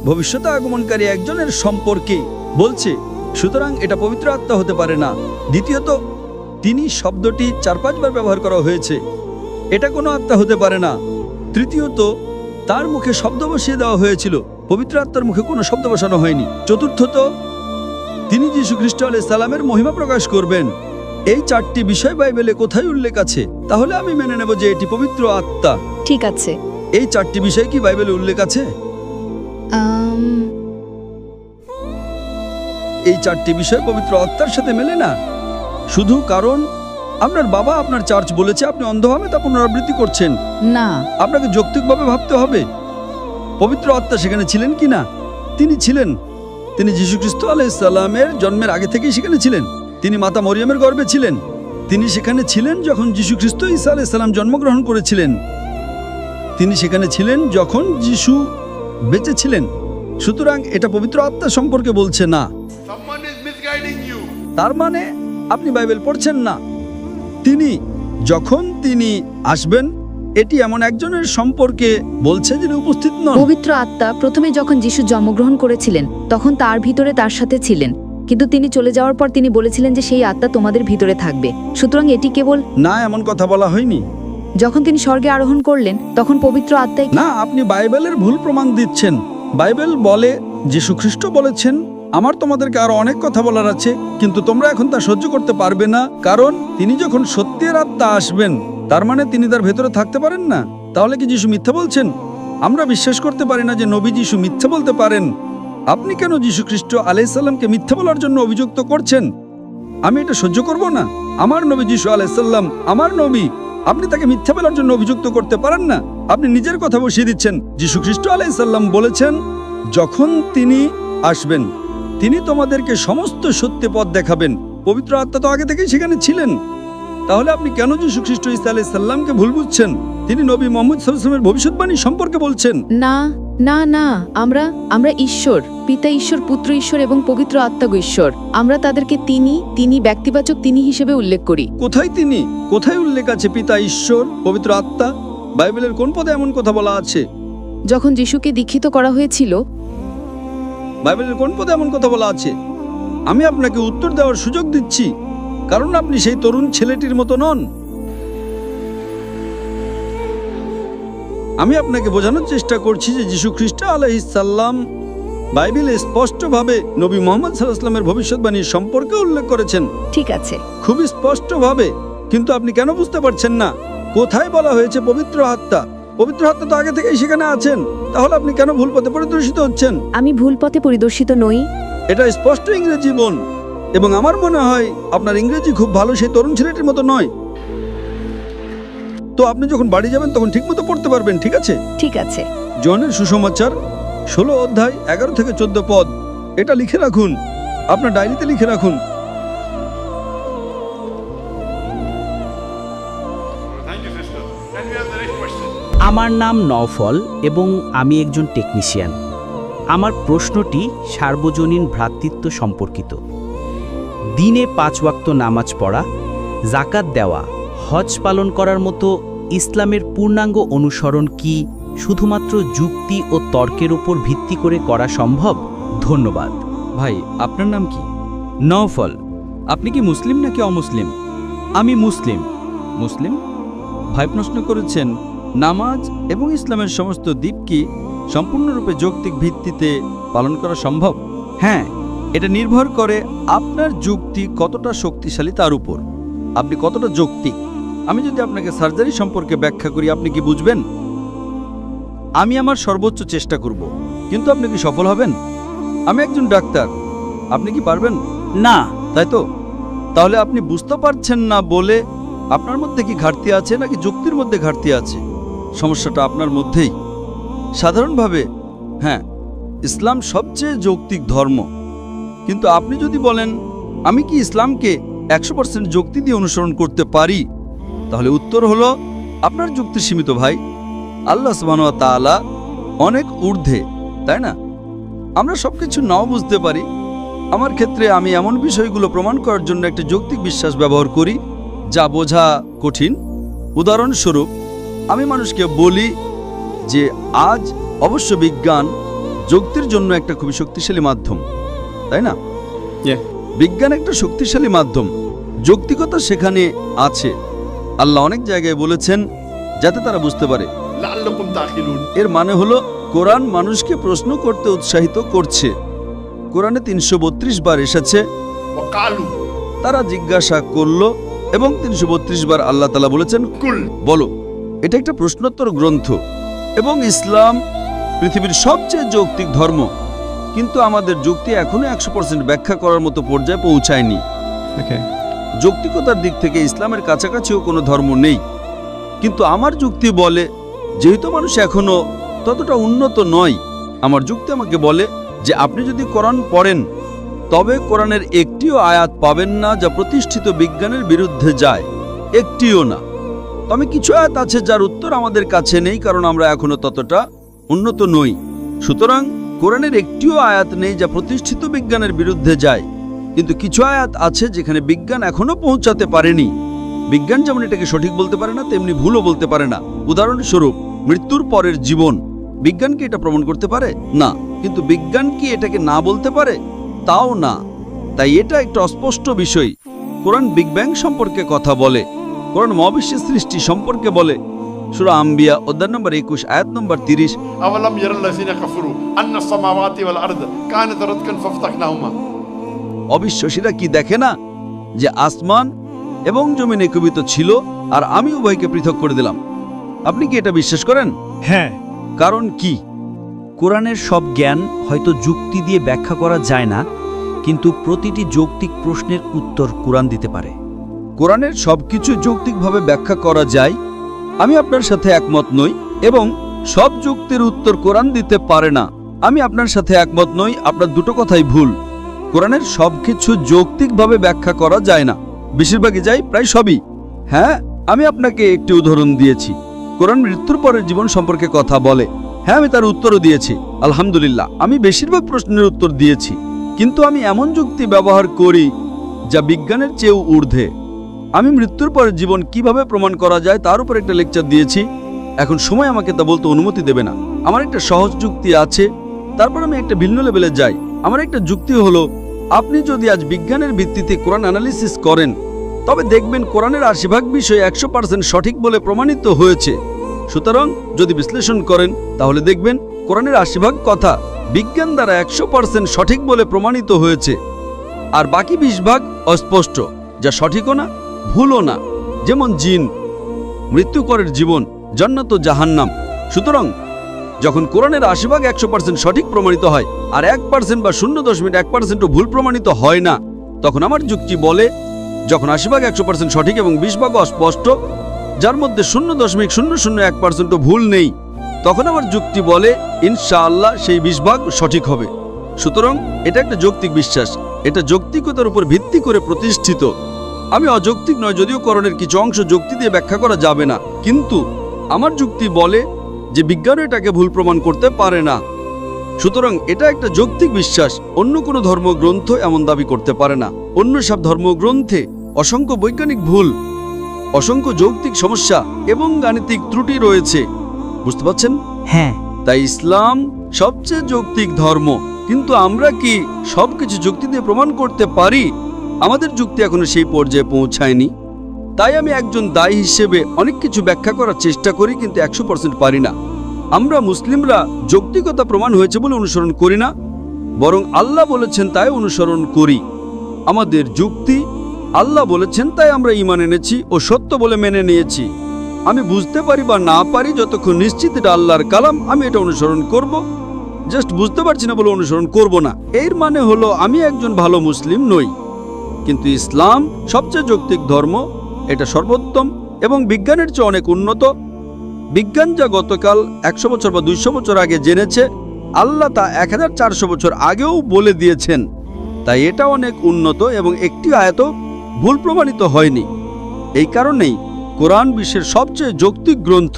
ভবিষ্যতে আগমনকারী একজনের সম্পর্কে বলছে, সুতরাং এটা পবিত্র আত্মা হতে পারে না। দ্বিতীয়ত, তিনি শব্দটি 4-5 বার ব্যবহার করা হয়েছে, এটা কোনো আত্মা হতে পারে না। তৃতীয়ত, তার মুখে শব্দ বসিয়ে দেওয়া হয়েছিল, পবিত্র আত্মার মুখে কোনো শব্দ বসানো হয়নি। চতুর্থত, তিনি যীশু খ্রিস্ট আলাইহিস সালামের মহিমা প্রকাশ করবেন। এই 4টি বিষয় বাইবেলে কোথায় উল্লেখ আছে? তাহলে আমি মেনে নেব যে এটি পবিত্র আত্মা। ঠিক আছে। এই 4টি বিষয় কি বাইবেলে উল্লেখ আছে? এই 4টি বিষয় পবিত্র আত্মার সাথে মেলে না, শুধু কারণ আপনার বাবা আপনার চার্চ বলেছে আপনি অন্ধভাবে তা পুনরাবৃত্তি করছেন। না, আপনাকে যৌক্তিকভাবে ভাবতে হবে পবিত্র আত্মা সেখানে ছিলেন কি না। তিনি ছিলেন। তিনি যীশু খ্রিস্ট আলাইহিস সালামের জন্মের আগে থেকেই সেখানে ছিলেন। তিনি মাতা মরিয়মের গর্ভে ছিলেন। তিনি সেখানে ছিলেন যখন যীশু খ্রিস্ট ঈসা আলাইহিস সালাম জন্মগ্রহণ করেছিলেন। তিনি সেখানে ছিলেন যখন যিশু বেঁচে ছিলেন। সুতরাং এটা পবিত্র আত্মা সম্পর্কে বলছে না। someone is misguiding you. তার মানে আপনি বাইবেল পড়ছেন না। যখন তিনি আসবেন, এটি এমন একজনের সম্পর্কে বলছে যিনি উপস্থিত নন। পবিত্র আত্মা প্রথমে যখন যিশু জন্মগ্রহণ করেছিলেন তখন তার ভিতরে তার সাথে ছিলেন, কিন্তু তিনি চলে যাওয়ার পর তিনি বলেছিলেন যে সেই আত্মা তোমাদের ভিতরে থাকবে। সুতরাং এটি কেবল না, এমন কথা বলা হয়নি। যখন তিনি স্বর্গে আরোহণ করলেন তখন পবিত্র আত্মাই না, আপনি বাইবেলের ভুল প্রমাণ দিচ্ছেন। বাইবেল বলে যীশু খ্রিস্ট বলেছেন, আমার তোমাদেরকে আরো অনেক কথা বলার আছে, কিন্তু তোমরা এখন তা সহ্য করতে পারবে না, কারণ তিনি যখন সত্যের আত্মা আসবেন, তার মানে তিনি তার ভেতরে থাকতে পারেন না। তাহলে কি যিশু মিথ্যা বলছেন? আমরা বিশ্বাস করতে পারি না যে নবী যিশু মিথ্যা বলতে পারেন। আপনি কেন যীশু খ্রিস্ট আলাইহিস সালামকে মিথ্যা বলার জন্য অভিযুক্ত করছেন? আমি এটা সহ্য করব না। আমার নবী যিশু আলাইহিস সালাম আমার নবী, আপনি তাকে মিথ্যা বলার জন্য অভিযুক্ত করতে পারেন না। আপনি নিজের কথা বসিয়ে দিচ্ছেন। যীশু খ্রিস্ট আলাইহিস সালাম বলেছেন যখন তিনি আসবেন, তিনি তোমাদেরকে সমস্ত সত্য পথ দেখাবেন। পবিত্র আত্মা তো আগে থেকেই সেখানে ছিলেন। তাহলে আপনি কেন যীশু খ্রিস্ট ঈসা আলাইহিস সালামকে ভুল বুঝছেন? তিনি নবী মুহাম্মদ সাল্লাল্লাহু আলাইহি ওয়াসাল্লামের ভবিষ্যৎবাণী সম্পর্কে বলছেন। না না না, আমরা ঈশ্বর, পিতা ঈশ্বর, পুত্র ঈশ্বর এবং পবিত্র আত্মা ঈশ্বর। আমরা তাদেরকে তিনি ব্যক্তিবাচক তিনি হিসেবে উল্লেখ করি। কোথায় তিনি? কোথায় উল্লেখ আছে পিতা ঈশ্বর, পবিত্র আত্মা? বাইবেলের কোন পদে এমন কথা বলা আছে? যখন যিশুকে দীক্ষিত করা হয়েছিল, বাইবেলের কোন পদে এমন কথা বলা আছে? আমি আপনাকে উত্তর দেওয়ার সুযোগ দিচ্ছি, কারণ আপনি সেই তরুণ ছেলেটির মতো নন। আমি আপনাকে বোঝানোর চেষ্টা করছি যে যীশু খ্রিস্ট আলাইহিস সালাম বাইবেলে স্পষ্টভাবে নবী মুহাম্মদ সাল্লাল্লাহু আলাইহি ওয়াসাল্লামের ভবিষ্যৎবাণী সম্পর্কে উল্লেখ করেছেন। ঠিক আছে, খুবই স্পষ্টভাবে। কিন্তু আপনি কেন বুঝতে পারছেন না? কোথায় বলা হয়েছে পবিত্র আত্মা? পবিত্র আত্মা তো আগে থেকেই সেখানে আছেন। তাহলে আপনি কেন ভুল পথে পরিদর্শিত হচ্ছেন? আমি ভুল পথে পরিদর্শিত নই। এটা স্পষ্ট ইংরেজি বোন, এবং আমার মনে হয় আপনার ইংরেজি খুব ভালো, সেই তরুণ ছেলেটির মতো নয়। তো আপনি যখন বাড়ি যাবেন তখন ঠিকমতো পড়তে পারবেন, ঠিক আছে? ঠিক আছে। জনের সুসমাচার 16 অধ্যায় 11 থেকে 14 পদ, এটা লিখে রাখুন, আপনার ডায়েরিতে লিখে রাখুন। Thank you, sister. Can we have the next question? আমার নাম নওফল এবং আমি একজন টেকনিশিয়ান। আমার প্রশ্নটি সার্বজনীন ভ্রাতৃত্ব সম্পর্কিত। দিনে 5 ওয়াক্ত নামাজ পড়া, যাকাত দেওয়া, হজ পালন করার মতো ইসলামের পূর্ণাঙ্গ অনুসরণ কি শুধুমাত্র যুক্তি ও তর্কের উপর ভিত্তি করে করা সম্ভব? ধন্যবাদ। ভাই, আপনার নাম কি? নওফল। আপনি কি মুসলিম নাকি অমুসলিম? আমি মুসলিম। মুসলিম? ভাই প্রশ্ন করেছেন, নামাজ এবং ইসলামের সমস্ত দিক কি সম্পূর্ণরূপে যৌক্তিক ভিত্তিতে পালন করা সম্ভব? হ্যাঁ, এটা নির্ভর করে আপনার যুক্তি কতটা শক্তিশালী তার উপর। আপনি কতটা যৌক্তিক। আমি যদি আপনাকে সার্জারি সম্পর্কে ব্যাখ্যা করি, আপনি কি বুঝবেন? আমি আমার সর্বোচ্চ চেষ্টা করব, কিন্তু আপনি কি সফল হবেন? আমি একজন ডাক্তার, আপনি কি পারবেন? না। তাই তো? তাহলে আপনি বুঝতে পারছেন না বলে আপনার মধ্যে কি ঘাটতি আছে নাকি যুক্তির মধ্যে ঘাটতি আছে? সমস্যাটা আপনার মধ্যেই। সাধারণভাবে হ্যাঁ, ইসলাম সবচেয়ে যৌক্তিক ধর্ম, কিন্তু আপনি যদি বলেন আমি কি ইসলামকে 100% যুক্তি দিয়ে অনুসরণ করতে পারি, তাহলে উত্তর হলো আপনার যুক্তি সীমিত ভাই। আল্লাহ সুবহানাহু ওয়া তাআলা অনেক ঊর্ধ্বে, তাই না? আমরা সবকিছু নাও বুঝতে পারি। আমার ক্ষেত্রে আমি এমন বিষয়গুলো প্রমাণ করার জন্য একটা যৌক্তিক বিশ্বাস ব্যবহার করি যা বোঝা কঠিন। উদাহরণস্বরূপ, আমি মানুষকে বলি যে আজ অবশ্য বিজ্ঞান যুক্তির জন্য একটা খুবই শক্তিশালী মাধ্যম, তাই না? বিজ্ঞান একটা শক্তিশালী মাধ্যম, যৌক্তিকতা সেখানে আছে। আল্লাহ অনেক জায়গায় বলেছেন যাতে তারা বুঝতে পারে। লাআল্লাকুম তাকিলুন। এর মানে হলো কোরআন মানুষকে প্রশ্ন করতে উৎসাহিত করছে। কোরআনে 332 বার এসেছে ওয়াকালু, তারা জিজ্ঞাসা করলো, এবং 332 বার আল্লাহ তাআলা বলেছেন কুল, বলো। এটা একটা প্রশ্নোত্তর গ্রন্থ, এবং ইসলাম পৃথিবীর সবচেয়ে যৌক্তিক ধর্ম, কিন্তু আমাদের যুক্তি এখনো 100% ব্যাখ্যা করার মতো পর্যায়ে পৌঁছায়নি। যৌক্তিকতার দিক থেকে ইসলামের কাছাকাছিও কোনো ধর্ম নেই, কিন্তু আমার যুক্তি বলে যেহেতু মানুষ এখনো ততটা উন্নত নয়, আমার যুক্তি আমাকে বলে যে আপনি যদি কোরআন পড়েন তবে কোরআনের একটিও আয়াত পাবেন না যা প্রতিষ্ঠিত বিজ্ঞানের বিরুদ্ধে যায়, একটিও না। তবে কিছু আয়াত আছে যার উত্তর আমাদের কাছে নেই, কারণ আমরা এখনো ততটা উন্নত নই। সুতরাং কোরআনের একটিও আয়াত নেই যা প্রতিষ্ঠিত বিজ্ঞানের বিরুদ্ধে যায়, কিন্তু কিছু আয়াত আছে যেখানে বিজ্ঞান এখনো পৌঁছাতে পারেনি। বিজ্ঞান যেমন এটাকে সঠিক বলতে পারে না, তেমনি ভুলও বলতে পারে না। উদাহরণস্বরূপ, মৃত্যুর পরের জীবন, বিজ্ঞান কি এটা প্রমাণ করতে পারে? না। কিন্তু বিজ্ঞান কি এটাকে না বলতে পারে? তাও না। তাই এটা একটা অস্পষ্ট বিষয়। কোরআন বিগ ব্যাং সম্পর্কে কথা বলে, কোরআন মহাবিশ্বের সৃষ্টি সম্পর্কে বলে। সূরা আম্বিয়া অধ্যায় নম্বর 21 আয়াত নম্বর 30। আওয়ালাম ইয়ারাল্লাযিনা কাফারু আন্নাস সামাওয়াতি ওয়াল আরদ কানাত রাতকান ফাফতাহনাহুমা। অবিশ্বাসীরা কি দেখে না যে আসমান এবং জমিন একীভূত ছিল আর আমি উভয়কে পৃথক করে দিলাম? আপনি কি এটা বিশ্বাস করেন? হ্যাঁ। কারণ কি? কোরআনের সব জ্ঞান হয়তো যুক্তি দিয়ে ব্যাখ্যা করা যায় না, কিন্তু প্রতিটি যৌক্তিক প্রশ্নের উত্তর কোরআন দিতে পারে। কোরআনের সবকিছু যৌক্তিকভাবে ব্যাখ্যা করা যায়, আমি আপনার সাথে একমত নই, এবং সব যুক্তির উত্তর কোরআন দিতে পারে না, আমি আপনার সাথে একমত নই। আপনার দুটো কথাই ভুল। কোরআনের সবকিছু যৌক্তিকভাবে ব্যাখ্যা করা যায় না, বেশিরভাগই যায়, প্রায় সবই। হ্যাঁ, আমি আপনাকে একটি উদাহরণ দিয়েছি। কোরআন মৃত্যুর পরের জীবন সম্পর্কে কথা বলে। হ্যাঁ, আমি তার উত্তরও দিয়েছি, আলহামদুলিল্লাহ। আমি বেশিরভাগ প্রশ্নের উত্তর দিয়েছি, কিন্তু আমি এমন যুক্তি ব্যবহার করি যা বিজ্ঞানের চেয়েও ঊর্ধ্বে। আমি মৃত্যুর পরের জীবন কিভাবে প্রমাণ করা যায় তার উপর একটা লেকচার দিয়েছি। এখন সময় আমাকে তা বলতে অনুমতি দেবে না। আমার একটা সহজ যুক্তি আছে, তারপর আমি একটা ভিন্ন লেভেলে যাই। আমার একটা যুক্তি হলো, আপনি যদি আজ বিজ্ঞানের ভিত্তিতে কোরআন অ্যানালিসিস করেন, তবে দেখবেন কোরআনের ৮০% বিষয় ১০০% সঠিক বলে প্রমাণিত হয়েছে। সুতরাং যদি বিশ্লেষণ করেন, তাহলে দেখবেন কোরআনের ৮০% কথা বিজ্ঞান দ্বারা ১০০% সঠিক বলে প্রমাণিত হয়েছে, আর বাকি ২০% অস্পষ্ট, যা সঠিকও না, ভুলও না। যেমন জিন, মৃত্যুকরের জীবন, জান্নাত ও জাহান্নাম। সুতরাং যখন কোরআনের ৮০% ১০০% সঠিক প্রমাণিত হয়, আর ১% বা ০.১%ও ভুল প্রমাণিত হয় না, তখন আমার যুক্তি বলে, যখন ৮০% ১০০% সঠিক এবং ২০% অস্পষ্ট, যার মধ্যে ০.০০১%ও ভুল নেই, তখন আমার যুক্তি বলে ইনশাআল্লাহ সেই ২০% সঠিক হবে। সুতরাং এটা একটা যৌক্তিক বিশ্বাস, এটা যৌক্তিকতার উপর ভিত্তি করে প্রতিষ্ঠিত। আমি অযৌক্তিক নয়, যদিও কোরআনের কিছু অংশ যুক্তি দিয়ে ব্যাখ্যা করা যাবে না, কিন্তু আমার যুক্তি বলে যে বিজ্ঞানও এটাকে ভুল প্রমাণ করতে পারে না। সুতরাং এটা একটা যৌক্তিক বিশ্বাস। অন্য কোনো ধর্মগ্রন্থ এমন দাবি করতে পারে না। অন্য সব ধর্মগ্রন্থে অসংখ্য বৈজ্ঞানিক ভুল, অসংখ্য যৌক্তিক সমস্যা এবং গাণিতিক ত্রুটি রয়েছে। বুঝতে পারছেন? হ্যাঁ। তাই ইসলাম সবচেয়ে যৌক্তিক ধর্ম। কিন্তু আমরা কি সবকিছু যুক্তি দিয়ে প্রমাণ করতে পারি? আমাদের যুক্তি এখনো সেই পর্যায়ে পৌঁছায়নি। তাই আমি একজন দায়ী হিসেবে অনেক কিছু ব্যাখ্যা করার চেষ্টা করি, কিন্তু ১০০% পারি না। আমরা মুসলিমরা যৌক্তিকতা প্রমাণ হয়েছে বলে অনুসরণ করি না, বরং আল্লাহ বলেছেন তাই অনুসরণ করি। আমাদের যুক্তি আল্লাহ বলেছেন তাই আমরা ঈমান এনেছি ও সত্য বলে মেনে নিয়েছি। আমি বুঝতে পারি বা না পারি, যতক্ষণ নিশ্চিত এটা আল্লাহর কালাম, আমি এটা অনুসরণ করব। জাস্ট বুঝতে পারছি না বলে অনুসরণ করব না। এর মানে হলো আমি একজন ভালো মুসলিম নই। কিন্তু ইসলাম সবচেয়ে যৌক্তিক ধর্ম, এটা সর্বোত্তম এবং বিজ্ঞানের চেয়ে অনেক উন্নত। বিজ্ঞান যা গতকাল ১০০ বছর বা ২০০ বছর আগে জেনেছে, আল্লাহ তা ১৪০০ বছর আগেও বলে দিয়েছেন। তাই এটা অনেক উন্নত এবং একটি আয়াতও ভুল প্রমাণিত হয়নি। এই কারণেই কোরআন বিশ্বের সবচেয়ে যৌক্তিক গ্রন্থ,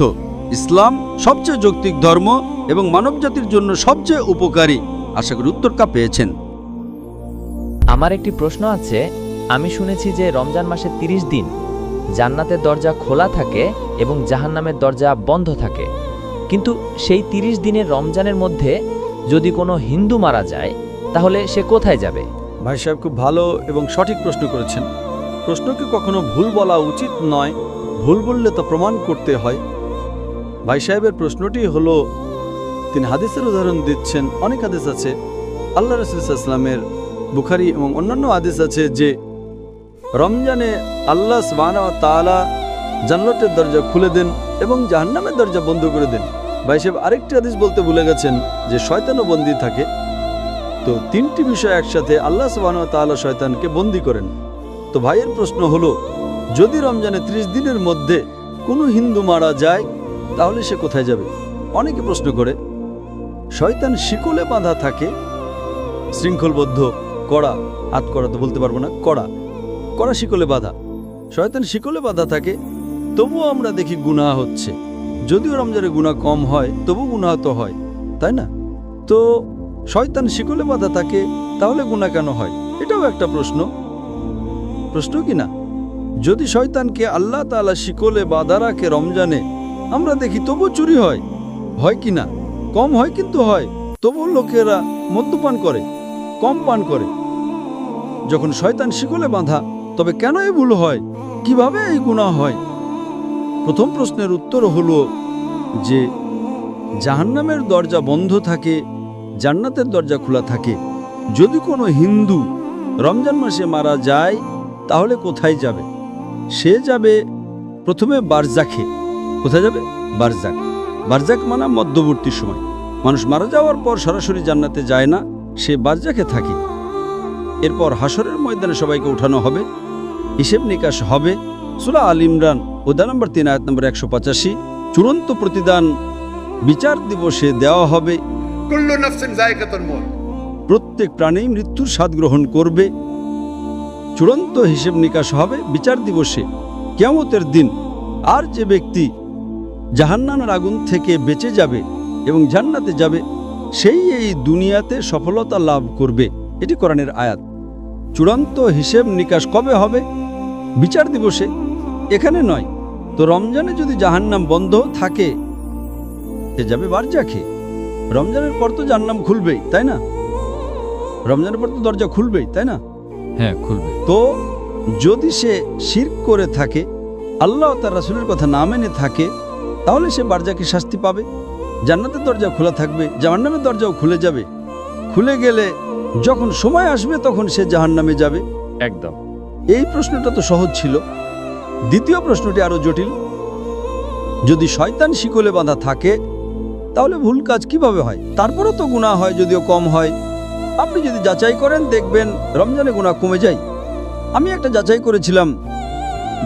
ইসলাম সবচেয়ে যৌক্তিক ধর্ম এবং মানবজাতির জন্য সবচেয়ে উপকারী। আশা করি উত্তরটা পেয়েছেন। আমার একটি প্রশ্ন আছে। আমি শুনেছি যে রমজান মাসে ৩০ দিন জান্নাতের দরজা খোলা থাকে এবং জাহান্নামের দরজা বন্ধ থাকে, কিন্তু সেই ৩০ দিনের রমজানের মধ্যে যদি কোনো হিন্দু মারা যায়, তাহলে সে কোথায় যাবে? ভাই সাহেব খুব ভালো এবং সঠিক প্রশ্ন করেছেন। প্রশ্নকে কখনো ভুল বলা উচিত নয়, ভুল বললে তা প্রমাণ করতে হয়। ভাই সাহেবের প্রশ্নটি হলো, তিনি হাদিসের উদাহরণ দিচ্ছেন। অনেক হাদিস আছে, আল্লাহ রাসূল সাল্লাল্লাহু আলাইহি ওয়াসাল্লামের, বুখারী এবং অন্যান্য হাদিস আছে যে রমজানে আল্লাহ সুবহানাহু ওয়া তাআলা জান্নাতের দরজা খুলে দেন এবং জাহান্নামের দরজা বন্ধ করে দেন। ভাই সাহেব আরেকটি হাদিস বলতে ভুলে গেছেন যে শয়তানও বন্দী থাকে। তো তিনটি বিষয় একসাথে, আল্লাহ সুবহানাহু ওয়া তাআলা শয়তানকে বন্দী করেন। তো ভাইয়ের প্রশ্ন হলো, যদি রমজানে ৩০ দিনের মধ্যে কোনো হিন্দু মারা যায়, তাহলে সে কোথায় যাবে? অনেকে প্রশ্ন করে, শয়তান শিকলে বাঁধা থাকে, শৃঙ্খলবদ্ধ, কড়া, হাত করা তো বলতে পারবো না, কড়া কড়া শিকলে বাঁধা। শয়তান শিকলে বাঁধা থাকে, তবুও আমরা দেখি গুনাহ হচ্ছে। যদিও রমজানে গুনাহ কম হয়, তবু গুনাহ তো হয়, তাই না? তো শয়তান শিকলে বাঁধা থাকে, তাহলে গুনাহ কেন হয়? এটাও একটা প্রশ্ন কি না? যদি শয়তানকে আল্লাহ তাআলা শিকলে বাঁধা রাখে রমজানে, আমরা দেখি তবু চুরি হয় কি না? কম হয়, কিন্তু হয়। তবু লোকেরা মদ্যপান করে, কম পান করে। যখন শয়তান শিকলে বাঁধা, তবে কেন এই ভুল হয়? কিভাবে এই গুনাহ হয়? প্রথম প্রশ্নের উত্তর হলো যে জাহান্নামের দরজা বন্ধ থাকে, জান্নাতের দরজা খোলা থাকে। যদি কোনো হিন্দু রমজান মাসে মারা যায়, তাহলে কোথায় যাবে? সে যাবে প্রথমে বারজাখে। কোথায় যাবে? বারজাখ। বারজাখ মানে মধ্যবর্তী সময়। মানুষ মারা যাওয়ার পর সরাসরি জান্নাতে যায় না, সে বারজাখে থাকে। এরপর হাসরের ময়দানে সবাইকে উঠানো হবে, হিসেব নিকাশ হবে। সূরা আল ইমরান অধ্যায় নম্বর ৩ আয়াত নম্বর ১৮৫। চূড়ান্ত প্রতিদান বিচার দিবসে দেওয়া হবে। কুল্লু নাফসিন যায়কাতুল মউত। প্রত্যেক প্রাণী মৃত্যুর স্বাদ গ্রহণ করবে। চূড়ান্ত হিসেব নিকাশ হবে বিচার দিবসে, কিয়ামতের দিন। আর যে ব্যক্তি জাহান্নামের আগুন থেকে বেঁচে যাবে এবং জান্নাতে যাবে, সেই এই দুনিয়াতে সফলতা লাভ করবে। এটি কোরআনের আয়াত। চূড়ান্ত হিসেব নিকাশ কবে হবে? বিচার দিবসে, এখানে নয়। তো রমজানে যদি জাহান্নাম বন্ধ থাকে, এ যাবে বারজাখে। রমজানের পর তো জাহান্নাম খুলবেই, তাই না? রমজানের পর তো দরজা খুলবেই, তাই না? হ্যাঁ, খুলবে। তো যদি সে শিরক করে থাকে, আল্লাহ তার রাসূলের কথা না মেনে থাকে, তাহলে সে বারজাখে শাস্তি পাবে। জান্নাতের দরজা খোলা থাকবে, জাহান্নামের দরজাও খুলে যাবে। খুলে গেলে যখন সময় আসবে তখন সে জাহান্নামে যাবে। একদম। এই প্রশ্নটা তো সহজ ছিল। দ্বিতীয় প্রশ্নটি আরো জটিল। যদি শয়তান শিকলে বাঁধা থাকে, তাহলে ভুল কাজ কিভাবে হয়? তারপরও তো গুনাহ হয়, যদিও কম হয়। আপনি যদি যাচাই করেন দেখবেন রমজানে গুনাহ কমে যায়। আমি একটা যাচাই করেছিলাম,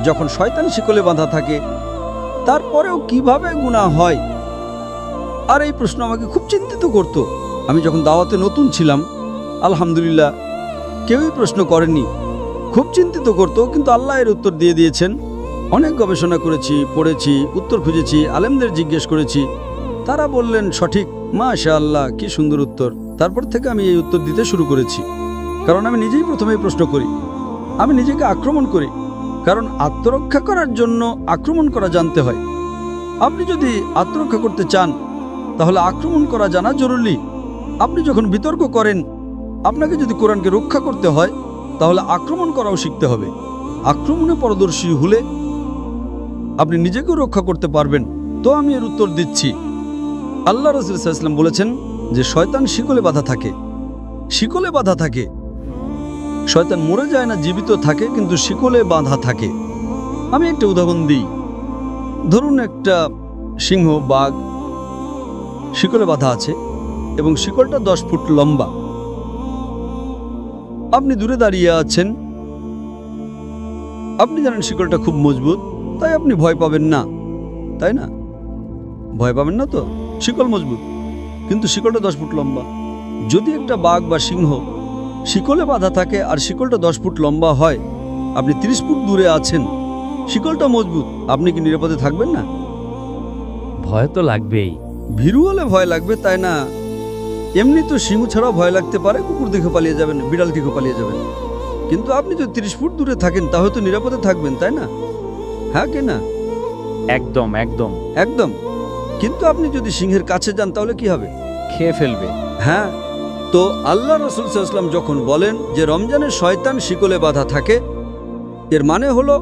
যখন শয়তান শিকলে বাঁধা থাকে তারপরেও কিভাবে গুনাহ হয়। আর এই প্রশ্ন আমাকে খুব চিন্তিত করত। আমি যখন দাওয়াতে নতুন ছিলাম, আলহামদুলিল্লাহ কেউই প্রশ্ন করেনি, খুব চিন্তিত করত, কিন্তু আল্লাহ এর উত্তর দিয়ে দিয়েছেন। অনেক গবেষণা করেছি, পড়েছি, উত্তর খুঁজেছি, আলেমদের জিজ্ঞেস করেছি, তারা বললেন সঠিক। মাশাআল্লাহ, কি সুন্দর উত্তর। তারপর থেকে আমি এই উত্তর দিতে শুরু করেছি, কারণ আমি নিজেই প্রথমেই প্রশ্ন করি, আমি নিজেকে আক্রমণ করি। কারণ আত্মরক্ষা করার জন্য আক্রমণ করা জানতে হয়। আপনি যদি আত্মরক্ষা করতে চান, তাহলে আক্রমণ করা জানা জরুরি। আপনি যখন বিতর্ক করেন, আপনাকে যদি কোরআনকে রক্ষা করতে হয়, তাহলে আক্রমণ করাও শিখতে হবে। আক্রমণে পারদর্শী হলে আপনি নিজেকেও রক্ষা করতে পারবেন। তো আমি এর উত্তর দিচ্ছি। আল্লাহ রাসূল সাল্লাল্লাহু আলাইহি ওয়াসাল্লাম বলেছেন যে শয়তান শিকলে বাঁধা থাকে। শিকলে বাঁধা থাকে। শয়তান মরে যায় না, জীবিত থাকে, কিন্তু শিকলে বাঁধা থাকে। আমি একটা উদাহরণ দিই। ধরুন একটা সিংহ, বাঘ শিকলে বাঁধা আছে এবং শিকলটা 10 ফুট লম্বা। আপনি দূরে দাঁড়িয়ে আছেন, আপনি জানেন শিকলটা খুব মজবুত, তাই আপনি ভয় পাবেন না, তাই না? ভয় পাবেন না তো, শিকল মজবুত, কিন্তু শিকলটা 10 ফুট লম্বা। যদি একটা বাঘ বা সিংহ শিকলে বাঁধা থাকে আর শিকলটা 10 ফুট লম্বা হয়, আপনি 30 ফুট দূরে আছেন, শিকলটা মজবুত, আপনি কি নিরাপদে থাকবেন না? ভয় তো লাগবেই। ভীরু হলে ভয় লাগবে, তাই না? এমনি তো সিংহ ছাড়াও ভয় লাগতে পারে, কুকুর দেখে পালিয়ে যাবেন, বিড়াল দেখে পালিয়ে যাবেন। কিন্তু আপনি যদি 30 ফুট দূরে থাকেন, তাহলে তো নিরাপদে থাকবেন, তাই না? হ্যাঁ কি না? একদম একদম একদম। কিন্তু আপনি যদি সিংহের কাছে যান, তাহলে কি হবে? খেয়ে ফেলবে। হ্যাঁ। তো আল্লাহ রাসূল সাল্লাল্লাহু আলাইহি ওয়াসাল্লাম যখন বলেন যে রমজানে শয়তান শিকলে বাঁধা থাকে, এর মানে হলো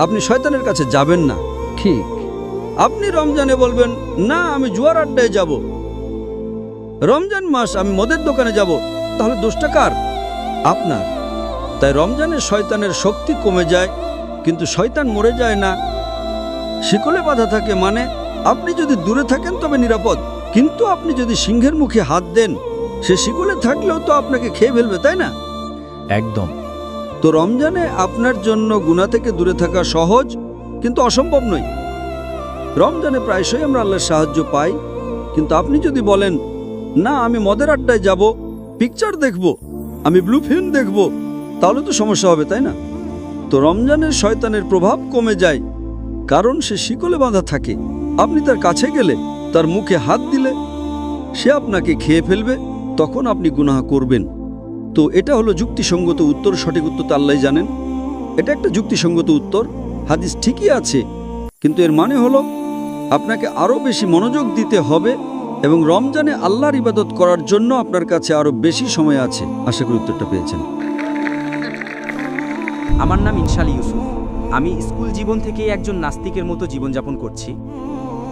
আপনি শয়তানের কাছে যাবেন না। ঠিক। আপনি রমজানে বলবেন না আমি জুয়ার আড্ডায় যাব, রমজান মাস আমি মদের দোকানে যাব, তাহলে দোষটা কার? আপনার। তাই রমজানে শয়তানের শক্তি কমে যায়, কিন্তু শয়তান মরে যায় না। শিকলে বাঁধা থাকে মানে আপনি যদি দূরে থাকেন তবে নিরাপদ, কিন্তু আপনি যদি সিংহের মুখে হাত দেন, সে শিকলে থাকলেও তো আপনাকে খেয়ে ফেলবে, তাই না? একদম। তো রমজানে আপনার জন্য গুনাহ থেকে দূরে থাকা সহজ, কিন্তু অসম্ভব নয়। রমজানে প্রায়শই আমরা আল্লাহর সাহায্য পাই, কিন্তু আপনি যদি বলেন না আমি মদের আড্ডায় যাব, পিকচার দেখব, আমি ব্লু ফিল্ম দেখব, তাহলে তো সমস্যা হবে, তাই না? তো রমজানের শয়তানের প্রভাব কমে যায়, কারণ সে শিকলে বাঁধা থাকে। আপনি তার কাছে গেলে, তার মুখে হাত দিলে সে আপনাকে খেয়ে ফেলবে, তখন আপনি গুনাহ করবেন। তো এটা হলো যুক্তিসঙ্গত উত্তর। সঠিক উত্তর তো আল্লাহই জানেন। এটা একটা যুক্তিসঙ্গত উত্তর। হাদিস ঠিকই আছে, কিন্তু এর মানে হলো আপনাকে আরও বেশি মনোযোগ দিতে হবে এবং রমজানে আল্লাহর ইবাদত করার জন্য আপনার কাছে আরও বেশি সময় আছে। আশা করি উত্তরটা পেয়েছেন। আমার নাম ইনশাল ইউসুফ। আমি স্কুল জীবন থেকেই একজন নাস্তিকের মতো জীবনযাপন করছি,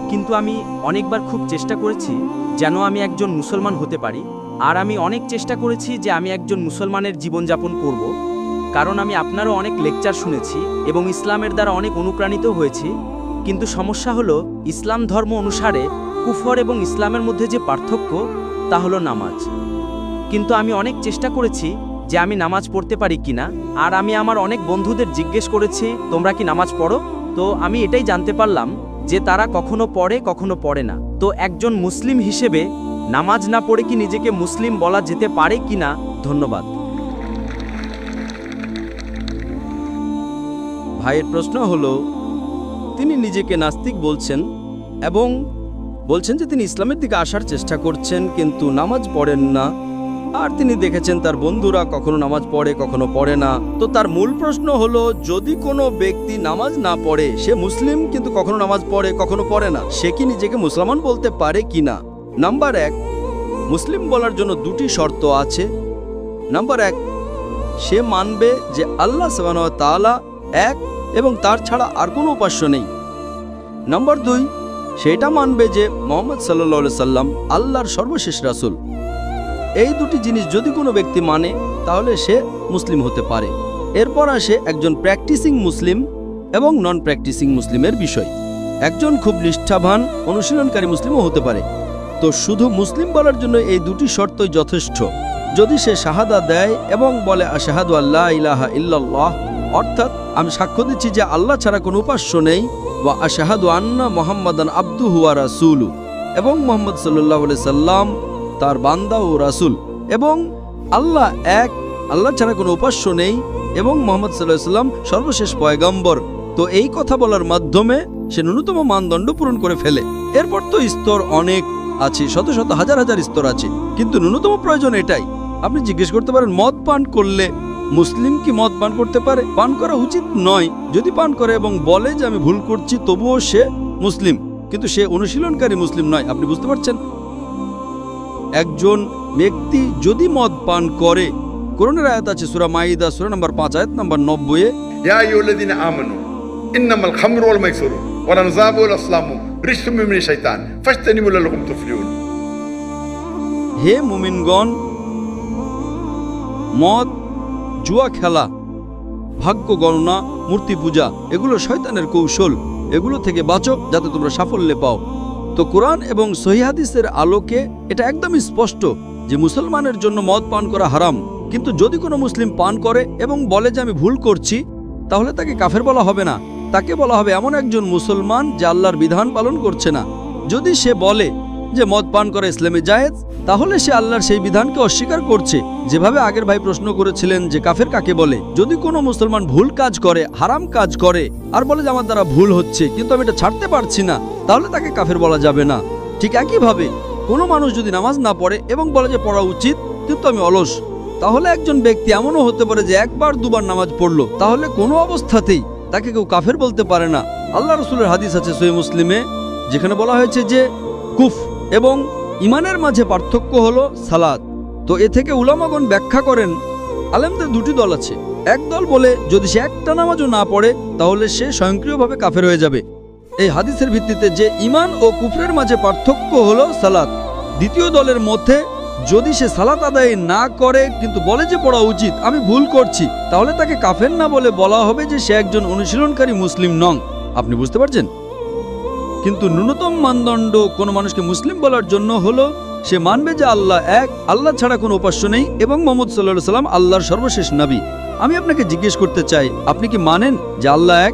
কিন্তু আমি অনেকবার খুব চেষ্টা করেছি যেন আমি একজন মুসলমান হতে পারি। আর আমি অনেক চেষ্টা করেছি যে আমি একজন মুসলমানের জীবনযাপন করব, কারণ আমি আপনারও অনেক লেকচার শুনেছি এবং ইসলামের দ্বারা অনেক অনুপ্রাণিত হয়েছি। কিন্তু সমস্যা হলো ইসলাম ধর্ম অনুসারে কুফর এবং ইসলামের মধ্যে যে পার্থক্য, তা হলো নামাজ। কিন্তু আমি অনেক চেষ্টা করেছি যে আমি নামাজ পড়তে পারি কিনা, আর আমি আমার অনেক বন্ধুদের জিজ্ঞেস করেছি তোমরা কি নামাজ পড়ো? তো আমি এটাই জানতে পারলাম যে তারা কখনো পড়ে কখনো পড়ে না। তো একজন মুসলিম হিসেবে নামাজ না পড়ে কি নিজেকে মুসলিম বলা যেতে পারে কিনা? ধন্যবাদ। ভাইয়ের প্রশ্ন হলো, তিনি নিজেকে নাস্তিক বলছেন এবং বলছেন যে তিনি ইসলামের দিকে আসার চেষ্টা করছেন, কিন্তু নামাজ পড়েন না। আর তিনি দেখেছেন তার বন্ধুরা কখনো নামাজ পড়ে কখনো পড়ে না। তো তার মূল প্রশ্ন হলো, যদি কোনো ব্যক্তি নামাজ না পড়ে, সে মুসলিম কিন্তু কখনো নামাজ পড়ে কখনো পড়ে না, সে কি নিজেকে মুসলমান বলতে পারে কিনা? নাম্বার 1, মুসলিম বলার জন্য 2টি শর্ত আছে। নাম্বার 1, সে মানবে যে আল্লাহ সুবহানাহু ওয়া তাআলা এক এবং তার ছাড়া আর কোনো উপাস্য নেই। নাম্বার 2, সেটা মানবে যে মুহাম্মদ সাল্লাল্লাহু আলাইহি সাল্লাম আল্লাহর সর্বশেষ রাসূল। এই 2টি জিনিস যদি কোনো ব্যক্তি মানে, তাহলে সে মুসলিম হতে পারে। এরপর আসে একজন প্র্যাকটিসিং মুসলিম এবং নন প্র্যাকটিসিং মুসলিমের বিষয়। একজন খুব নিষ্ঠাবান অনুশীলনকারী মুসলিমও হতে পারে। তো শুধু মুসলিম বলার জন্য এই 2টি শর্তই যথেষ্ট। যদি সে শাহাদা দেয় এবং বলে আশহাদু আল্লা ইলাহা ইল্লাল্লাহ, অর্থাৎ আমি সাক্ষ্য দিচ্ছি যে আল্লাহ ছাড়া কোনো উপাস্য নেই, ওয়া আশহাদু আন্না মুহাম্মাদান আবদুহু ওয়া রাসূলুহু, এবং মুহাম্মদ সাল্লাল্লাহু আলাইহি সাল্লাম তার বান্দা ও রাসূল, এবং আল্লাহ এক, আল্লাহ ছাড়া কোনো উপাস্য নেই, এবং মুহাম্মদ সাল্লাল্লাহু আলাইহি সাল্লাম সর্বশেষ পয়গম্বর। তো এই কথা বলার মাধ্যমে সে ন্যূনতম মানদণ্ড পূরণ করে ফেলে। এরপর তো স্তর অনেক আছে, শত শত হাজার হাজার স্তর আছে, কিন্তু ন্যূনতম প্রয়োজন এটাই। আপনি জিজ্ঞেস করতে পারেন, মদ পান করলে মুসলিম কি মদ পান করতে পারে? পান করা উচিত নয়। যদি পান করে এবং বলে যে আমি ভুল করছি, তবুও সে মুসলিম, কিন্তু সে অনুশীলনকারী মুসলিম নয়। আপনি বুঝতে পারছেন? একজন ব্যক্তি যদি মদ পান করে, কোরআনের আয়াত আছে সূরা মাইদা সূরা নম্বর 5 আয়াত নম্বর 90 এ, ইয়া আইয়ুহাল্লাযীনা আমানু ইন্নামাল খামরু ওয়াল মাইসিরু ওয়াল আনসাবু ওয়াল আসলামু রিজসুম মিনাশ শাইতান ফাজতানিবু লাআল্লাকুম তুফলিহুন। হে মুমিনগণ, মদ, জুয়া খেলা, ভাগ্য গণনা, মূর্তি পূজা, এগুলো শয়তানের কৌশল। এগুলো থেকে বাঁচো যাতে তোমরা সাফল্য পাও। তো কোরআন এবং সহিহ হাদিসের আলোকে এটা একদমই স্পষ্ট যে মুসলমানের জন্য মদ পান করা হারাম। কিন্তু যদি কোনো মুসলিম পান করে এবং বলে যে আমি ভুল করছি, তাহলে তাকে কাফের বলা হবে না। তাকে বলা হবে এমন একজন মুসলমান যে আল্লাহর বিধান পালন করছে না। যদি সে বলে যে মদ পান করা ইসলামে জায়েজ, তাহলে সে আল্লাহর সেই বিধানকে অস্বীকার করছে। যেভাবে আগের ভাই প্রশ্ন করেছিলেন যে কাফের কাকে বলে, যদি কোনো মুসলমান ভুল কাজ করে, হারাম কাজ করে, আর বলে যে আমার দ্বারা ভুল হচ্ছে কিন্তু আমি এটা ছাড়তে পারছি না, তাহলে তাকে কাফের বলা যাবে না। ঠিক একইভাবে কোনো মানুষ যদি নামাজ না পড়ে এবং বলে যে পড়া উচিত কিন্তু আমি অলস, তাহলে একজন ব্যক্তি এমনও হতে পারে যে একবার দুবার নামাজ পড়লো, তাহলে কোনো অবস্থাতেই তাকে কেউ কাফের বলতে পারে না। আল্লাহ রাসূলের হাদিস আছে সহিহ মুসলিমে, যেখানে বলা হয়েছে যে কুফর এবং ইমানের মাঝে পার্থক্য হলো সালাত। তো এ থেকে উলামাগণ ব্যাখ্যা করেন, আলেমদের 2টি দল আছে। এক দল বলে যদি সে একটা নামাজও না পড়ে তাহলে সে স্বয়ংক্রিয়ভাবে কাফের হয়ে যাবে, এই হাদিসের ভিত্তিতে যে ইমান ও কুফরের মাঝে পার্থক্য হলো সালাত। দ্বিতীয় দলের মধ্যে যদি সে সালাত আদায় না করে কিন্তু বলে যে পড়া উচিত, আমি ভুল করছি, তাহলে তাকে কাফের না বলে বলা হবে যে সে একজন অনুশীলনকারী মুসলিম নন। আপনি বুঝতে পারছেন? কিন্তু ন্যূনতম মানদণ্ড কোনো মানুষকে মুসলিম বলার জন্য হলো সে মানবে যে আল্লাহ এক, আল্লাহ ছাড়া কোনো উপাস্য নেই, এবং মুহাম্মদ সাল্লাল্লাহু আলাইহি সাল্লাম আল্লাহর সর্বশেষ নবী। আমি আপনাকে জিজ্ঞেস করতে চাই, আপনি কি মানেন যে আল্লাহ এক?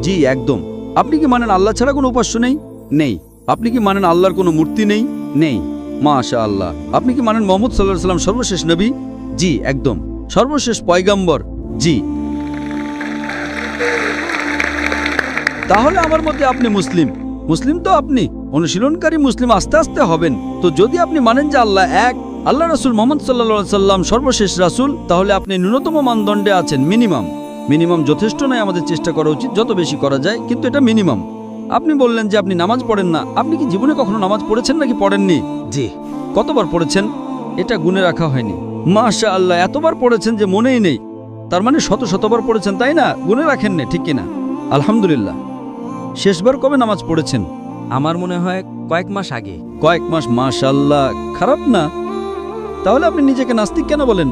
জি, একদম। আপনি কি মানেন আল্লাহ ছাড়া কোনো উপাস্য নেই? নেই। আপনি কি মানেন আল্লাহর কোনো মূর্তি নেই? নেই। মাশাআল্লাহ। আপনি কি মানেন মুহাম্মদ সাল্লাল্লাহু আলাইহি সাল্লাম সর্বশেষ নবী? জি, একদম। সর্বশেষ পয়গম্বর? জি। তাহলে আমার মতে আপনি মুসলিম। মুসলিম তো আপনি অনুশীলনকারী মুসলিম আস্তে আস্তে হবেন। তো যদি আপনি মানেন যে আল্লাহ এক, আল্লাহ রাসূল মুহাম্মদ সাল্লাল্লাহু আলাইহি সাল্লাম সর্বশেষ রাসূল, তাহলে আপনি ন্যূনতম মানদণ্ডে আছেন, মিনিমাম যথেষ্ট নয়, আমাদের চেষ্টা করা উচিত যত বেশি করা যায়, কিন্তু এটা মিনিমাম। আপনি বললেন যে আপনি নামাজ পড়েন না। আপনি কি জীবনে কখনো নামাজ পড়েছেন নাকি পড়েননি? জি। কতবার পড়েছেন? এটা গুণে রাখা হয়নি। মাশাআল্লাহ, এতবার পড়েছেন যে মনেই নেই। তার মানে শত শতবার পড়েছেন, তাই না? গুণে রাখেননি, ঠিক কিনা? আলহামদুলিল্লাহ। শেষবার কবে নামাজ পড়েছেন? আমার মনে হয় কয়েক মাস আগে। কয়েক মাস? মাশাআল্লাহ, খারাপ না। তাহলে আপনি নিজেকে নাস্তিক কেন বলেন?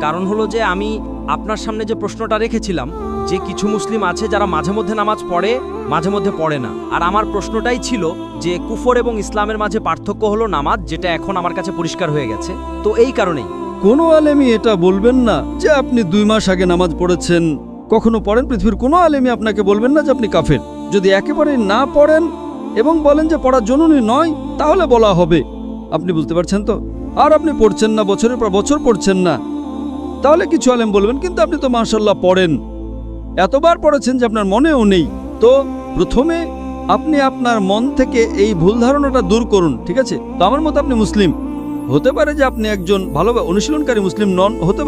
কারণ হলো যে আমি আপনার সামনে যে প্রশ্নটা রেখেছিলাম যে কিছু মুসলিম আছে যারা মাঝে মধ্যে নামাজ পড়ে, মাঝে মধ্যে পড়ে না, আর আমার প্রশ্নটাই ছিল যে কুফর এবং ইসলামের মাঝে পার্থক্য হলো নামাজ, যেটা এখন আমার কাছে পরিষ্কার হয়ে গেছে। তো এই কারণেই কোনো আলেমই এটা বলবেন না যে আপনি 2 মাস আগে নামাজ পড়েছেন, কখনো পড়েন। পৃথিবীর কোনো আলেমই আপনাকে বলবেন না যে আপনি কাফের। যদি একেবারে না পড়েন এবং বলেন যে পড়ার জন্যই নয়, তাহলে বলা হবে আপনি বুঝতে পারছেন তো? আর আপনি পড়ছেন না, বছরের পর বছর পড়ছেন না, তাহলে কিছু আলেম বলবেন কিন্তু আপনি তো মাশাআল্লাহ পড়েন, এতবার পড়েছেন যে আপনার মনেও নেই। তো প্রথমে আপনি আপনার মন থেকে এই ভুল ধারণাটা দূর করুন, ঠিক আছে? তো আমার মতো আপনি মুসলিম, হতে পারে যে আপনি একজন ভালো অনুশীলনকারী মুসলিম নন, হতে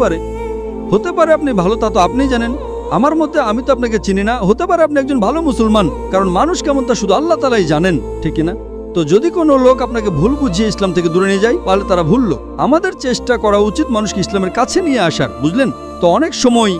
পারে আপনি ভালো, তা তো আপনিই জানেন। আমার মতে, আমি তো আপনাকে চিনি না, হতে পারে আপনি একজন ভালো মুসলমান, কারণ মানুষ কেমন তা শুধু আল্লাহ তাআলাই জানেন, ঠিক না? তো যদি কোনো লোক আপনাকে ভুল বুঝিয়ে ইসলাম থেকে দূরে নিয়ে যায়, তাহলে তারা ভুল লোক। আমাদের চেষ্টা করা উচিত মানুষকে ইসলামের কাছে নিয়ে আসার, বুঝলেন তো? অনেক সময়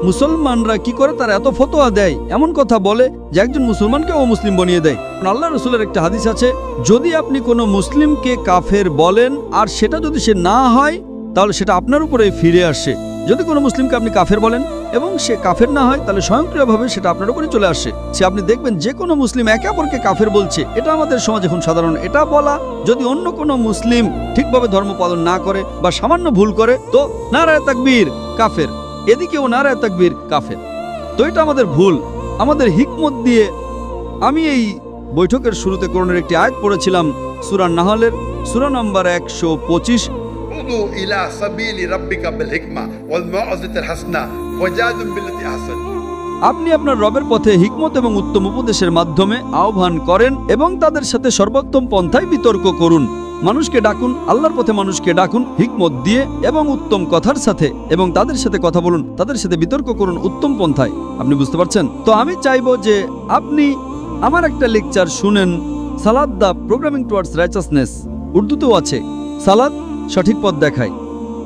মুসলমানরা কি করে, তারা এত ফতোয়া দেয়, এমন কথা বলে যে একজন মুসলমানকে মুসলিম বানিয়ে দেয়। আল্লাহ রসুলের একটা হাদিস আছে, যদি আপনি কোনো মুসলিমকে কাফের বলেন আর সেটা যদি সে না হয়, তাহলে সেটা আপনার উপরে ফিরে আসে। যদি কোনো মুসলিমকে আপনি কাফের বলেন এবং সে কাফের না হয়, তাহলে স্বয়ংক্রিয়ভাবে সেটা আপনার উপরে চলে আসে। সে আপনি দেখবেন যে কোনো মুসলিম একে অপরকে কাফের বলছে, এটা আমাদের সমাজ এখন সাধারণ। এটা বলা, যদি অন্য কোনো মুসলিম ঠিকভাবে ধর্ম পালন না করে বা সামান্য ভুল করে, তো নারায়ে তাকবীর কাফের, এদিকেও নারায়ে তাকবীর কাফের। তো এটা আমাদের ভুল। আমাদের হিকমত দিয়ে আমি এই বৈঠকের শুরুতে কোরআনের একটি আয়াত পড়েছিলাম, সূরা নাহলের সূরা নম্বর 125। উদু ইলা সাবিলি রাব্বিকা বিল হিকমা ওয়াল মাউযাতিল হাসানা ওয়াজাদিল বিল্লাতি আহসান। আপনি আপনার রবের পথে হিকমত এবং উত্তম উপদেশের মাধ্যমে আহ্বান করেন এবং তাদের সাথে সর্বোত্তম পন্থায় বিতর্ক করুন। মানুষকে ডাকুন, আল্লাহর পথে মানুষকে ডাকুন হিকমত দিয়ে এবং উত্তম কথার সাথে, এবং তাদের সাথে কথা বলুন, তাদের সাথে বিতর্ক করুন উত্তম পন্থায়। আপনি বুঝতে পারছেন তো? আমি চাইবো যে আপনি আমার একটা লেকচার শুনেন, সালাদ দ্য প্রোগ্রামিং টুয়ার্ডস রাইচাসনেস, উর্দুতেও আছে। সালাদ সঠিক পথ দেখায়।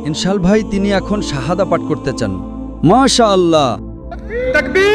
ইনশাল ভাই তিনি এখন শাহাদা পাঠ করতে চান। মাশাআল্লাহ, তাকবীর।